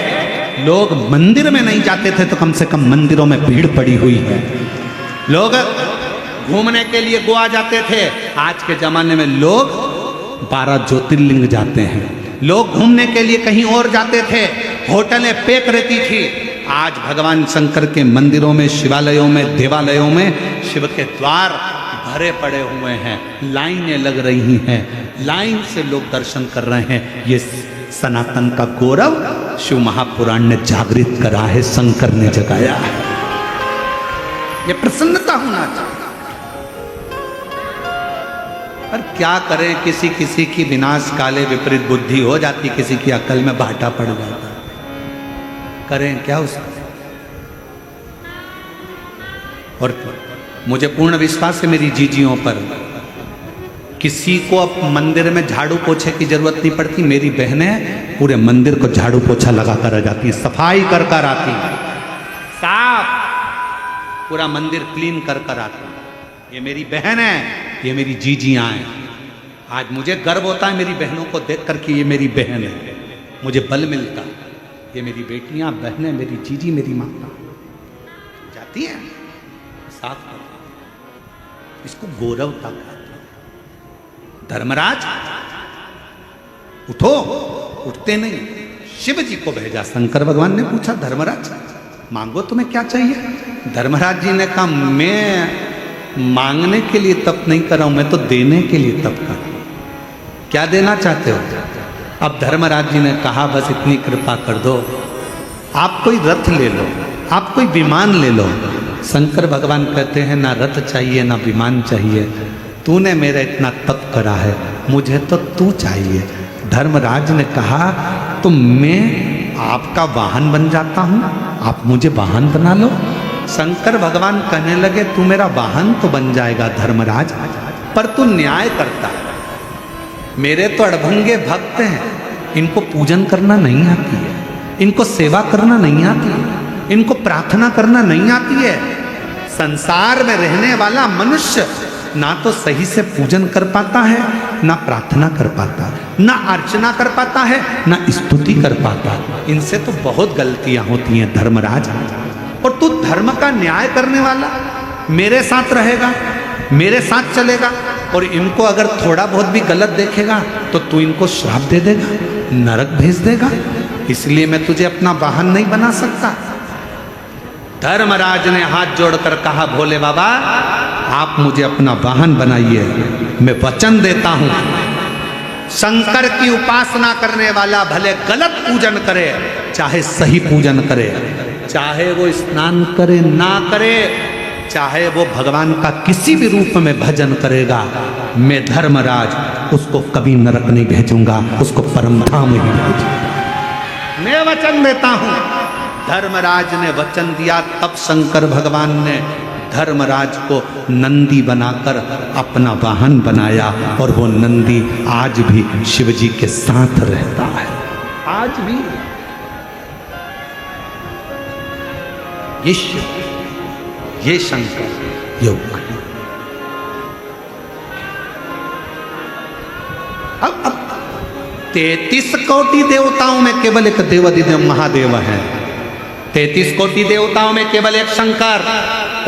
लोग मंदिर में नहीं जाते थे तो कम से कम मंदिरों में भीड़ पड़ी हुई है। लोग घूमने के लिए गोवा जाते थे, आज के जमाने में लोग 12 ज्योतिर्लिंग जाते हैं। लोग घूमने के लिए कहीं और जाते थे, होटलें पैक रहती थी। आज भगवान शंकर के मंदिरों में, शिवालयों में, देवालयों में शिव के द्वार भरे पड़े हुए हैं, लाइनें लग रही हैं, लाइन से लोग दर्शन कर रहे हैं। ये सनातन का गौरव शिव महापुराण ने जागृत करा है, शंकर ने जगाया है। ये प्रसन्नता होना चाहिए। पर क्या करें, किसी किसी की विनाश काले विपरीत बुद्धि हो जाती, किसी की अकल में भाटा पड़ जाता। करें क्या उसका? और मुझे पूर्ण विश्वास है मेरी जीजियों पर, किसी को अब मंदिर में झाड़ू पोछे की जरूरत नहीं पड़ती। मेरी बहनें पूरे मंदिर को झाड़ू पोछा लगा कर आ जाती, सफाई कर कर आती, साफ पूरा मंदिर क्लीन कर कर आती। ये मेरी बहन है, ये मेरी जीजियां हैं। आज मुझे गर्व होता है मेरी बहनों को देख कर कि ये मेरी बहन है, मुझे बल मिलता है। ये मेरी बेटियां, बहनें, मेरी जीजी, मेरी माता जाती हैं साफ कर, इसको गौरवता कहते हैं। धर्मराज उठो, उठते नहीं। शिव जी को भेजा, शंकर भगवान ने पूछा धर्मराज मांगो तुम्हें क्या चाहिए? धर्मराज जी ने कहा मैं मांगने के लिए तप नहीं कर रहा हूं, मैं तो देने के लिए तप कर रहा हूं। क्या देना चाहते हो? अब धर्मराज जी ने कहा बस इतनी कृपा कर दो, आप कोई रथ ले लो, आप कोई विमान ले लो। शंकर भगवान कहते हैं ना रथ चाहिए ना विमान चाहिए, तूने मेरा इतना तप करा है, मुझे तो तू चाहिए। धर्मराज ने कहा तो मैं आपका वाहन बन जाता हूं, आप मुझे वाहन बना लो। शंकर भगवान कहने लगे तू मेरा वाहन तो बन जाएगा धर्मराज, पर तू न्याय करता है। मेरे तो अड़भंगे भक्त हैं, इनको पूजन करना नहीं आती है, इनको सेवा करना नहीं आती है, इनको प्रार्थना करना नहीं आती है। संसार में रहने वाला मनुष्य ना तो सही से पूजन कर पाता है, ना प्रार्थना कर पाता है, ना अर्चना कर पाता है, ना स्तुति कर पाता है। इनसे तो बहुत गलतियां होती हैं धर्मराज। और तू धर्म का न्याय करने वाला मेरे साथ रहेगा, मेरे साथ चलेगा, और इनको अगर थोड़ा बहुत भी गलत देखेगा तो तू इनको श्राप दे देगा, नरक भेज देगा। इसलिए मैं तुझे अपना वाहन नहीं बना सकता। धर्मराज ने हाथ जोड़कर कहा भोले बाबा आप मुझे अपना वाहन बनाइए, मैं वचन देता हूं शंकर की उपासना करने वाला भले गलत पूजन करे चाहे सही पूजन करे, चाहे वो स्नान करे ना करे, चाहे वो भगवान का किसी भी रूप में भजन करेगा, मैं धर्मराज उसको कभी नरक नहीं भेजूंगा, उसको परम धाम ही भेजूंगा। मैं वचन देता हूं। धर्मराज ने वचन दिया, तब शंकर भगवान ने धर्मराज को नंदी बनाकर अपना वाहन बनाया, और वो नंदी आज भी शिव जी के साथ रहता है। आज भी ये शिव, ये शंकर योग। अब 33 कोटि देवताओं में केवल एक देवाधिदेव महादेव है। 33 कोटि देवताओं में केवल एक शंकर,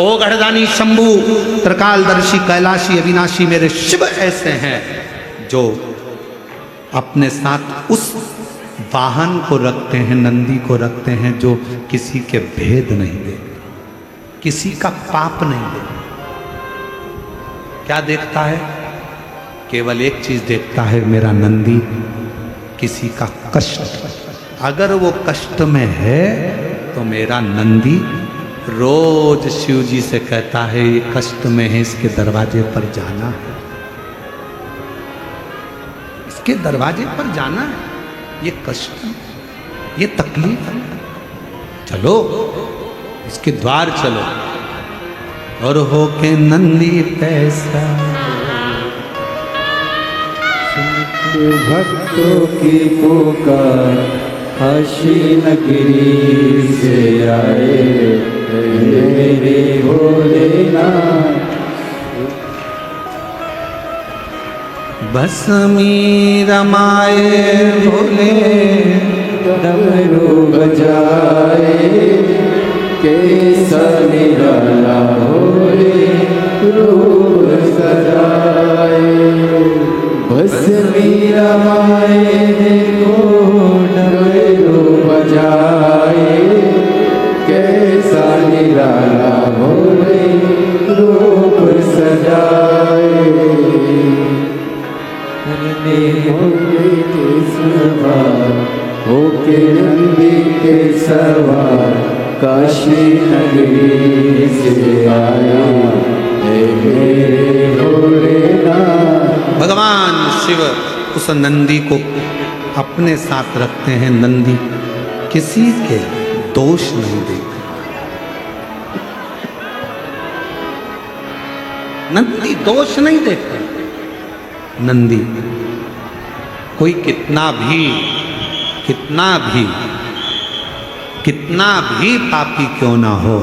ओ गढ़दानी शंभु त्रिकालदर्शी कैलाशी अविनाशी मेरे शिव ऐसे हैं जो अपने साथ उस वाहन को रखते हैं, नंदी को रखते हैं, जो किसी के भेद नहीं देखता, किसी का पाप नहीं देखता। क्या देखता है? केवल एक चीज देखता है, मेरा नंदी किसी का कष्ट, अगर वो कष्ट में है तो मेरा नंदी रोज शिव जी से कहता है ये कष्ट में है, इसके दरवाजे पर जाना है, इसके दरवाजे पर जाना है, ये कष्ट, ये तकलीफ है, चलो इसके द्वार चलो। और हो के नंदी पैसा भक्तों की पुकार काशी नगरी से आए मेरे भोलेनाथ। भस्मी रमाए भोले डमरू बजाए कैसा निराला हो रे रूप सजाए बस मीरा माए देखो डमरू बजाए कैसा निराला हो रे रूप सजाए के सवार होके नंदी के सवार काशी नगरी से आया हे मेरे भोलेनाथ। भगवान शिव उस नंदी को अपने साथ रखते हैं। नंदी किसी के दोष नहीं देखता। नंदी दोष नहीं देखता। नंदी कोई कितना भी पापी क्यों ना हो,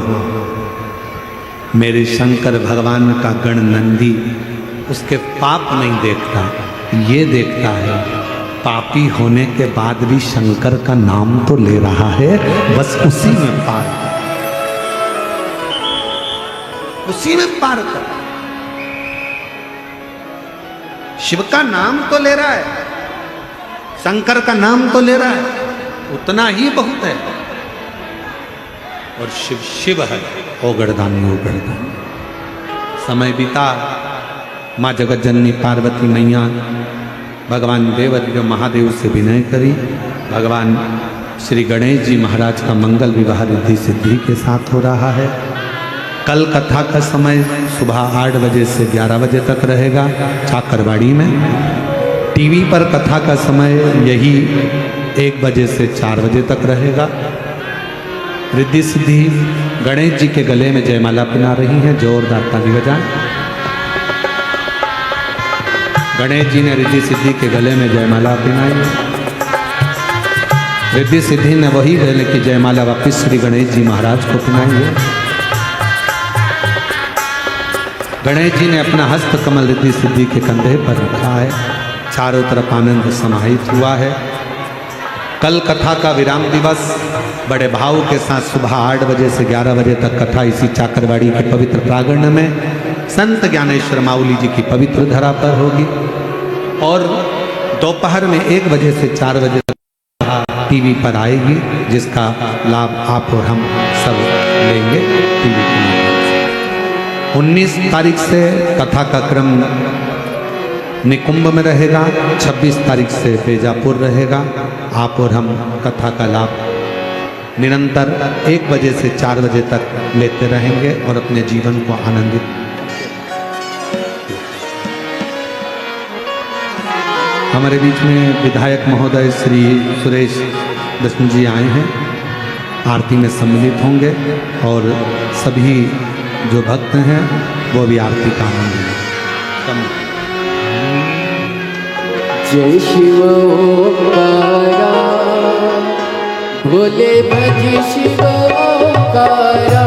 मेरे शंकर भगवान का गण नंदी उसके पाप नहीं देखता। ये देखता है पापी होने के बाद भी शंकर का नाम तो ले रहा है, बस उसी में पार कर। शिव का नाम तो ले रहा है, शंकर का नाम तो ले रहा है, उतना ही बहुत है। और शिव शिव है, ओगड़दानी। समय बीता, माँ जगत जननी पार्वती मैया भगवान देवदेव महादेव से विनय करी। भगवान श्री गणेश जी महाराज का मंगल विवाह रिद्धि सिद्धि के साथ हो रहा है। कल कथा का समय सुबह 8 बजे से 11 बजे तक रहेगा चाकरवाड़ी में। टीवी पर कथा का समय यही 1 बजे से 4 बजे तक रहेगा। रिद्धि सिद्धि गणेश जी के गले में जयमाला पहना रही हैं, जोरदार ताली बजाएं। गणेश जी ने रिद्धि सिद्धि के गले में जयमाला पहनाई है। रिद्धि सिद्धि ने वही गले की जयमाला वापिस श्री गणेश जी महाराज को पहनाई है। गणेश जी ने अपना हस्त कमल रिद्धि सिद्धि के कंधे पर रखा है। चारों तरफ आनंद समाहित हुआ है। कल कथा का विराम दिवस बड़े भाव के साथ सुबह 8 बजे से 11 बजे तक कथा इसी चाकरवाड़ी के पवित्र प्रांगण में संत ज्ञानेश्वर माउली जी की पवित्र धरा पर होगी। और दोपहर में 1 बजे से 4 बजे तक टीवी पर आएगी, जिसका लाभ आप और हम सब लेंगे टीवी के माध्यम से। 19 तारीख से कथा का क्रम निकुंभ में रहेगा, 26 तारीख से बेजापुर रहेगा। आप और हम कथा का लाभ निरंतर 1 बजे से 4 बजे तक लेते रहेंगे और अपने जीवन को आनंदित। हमारे बीच में विधायक महोदय श्री सुरेश दर्शन जी आए हैं, आरती में सम्मिलित होंगे और सभी जो भक्त हैं वो भी आरती का आनंद लेंगे। जय शिव ओंकारा भोले भज शिव ओंकारा।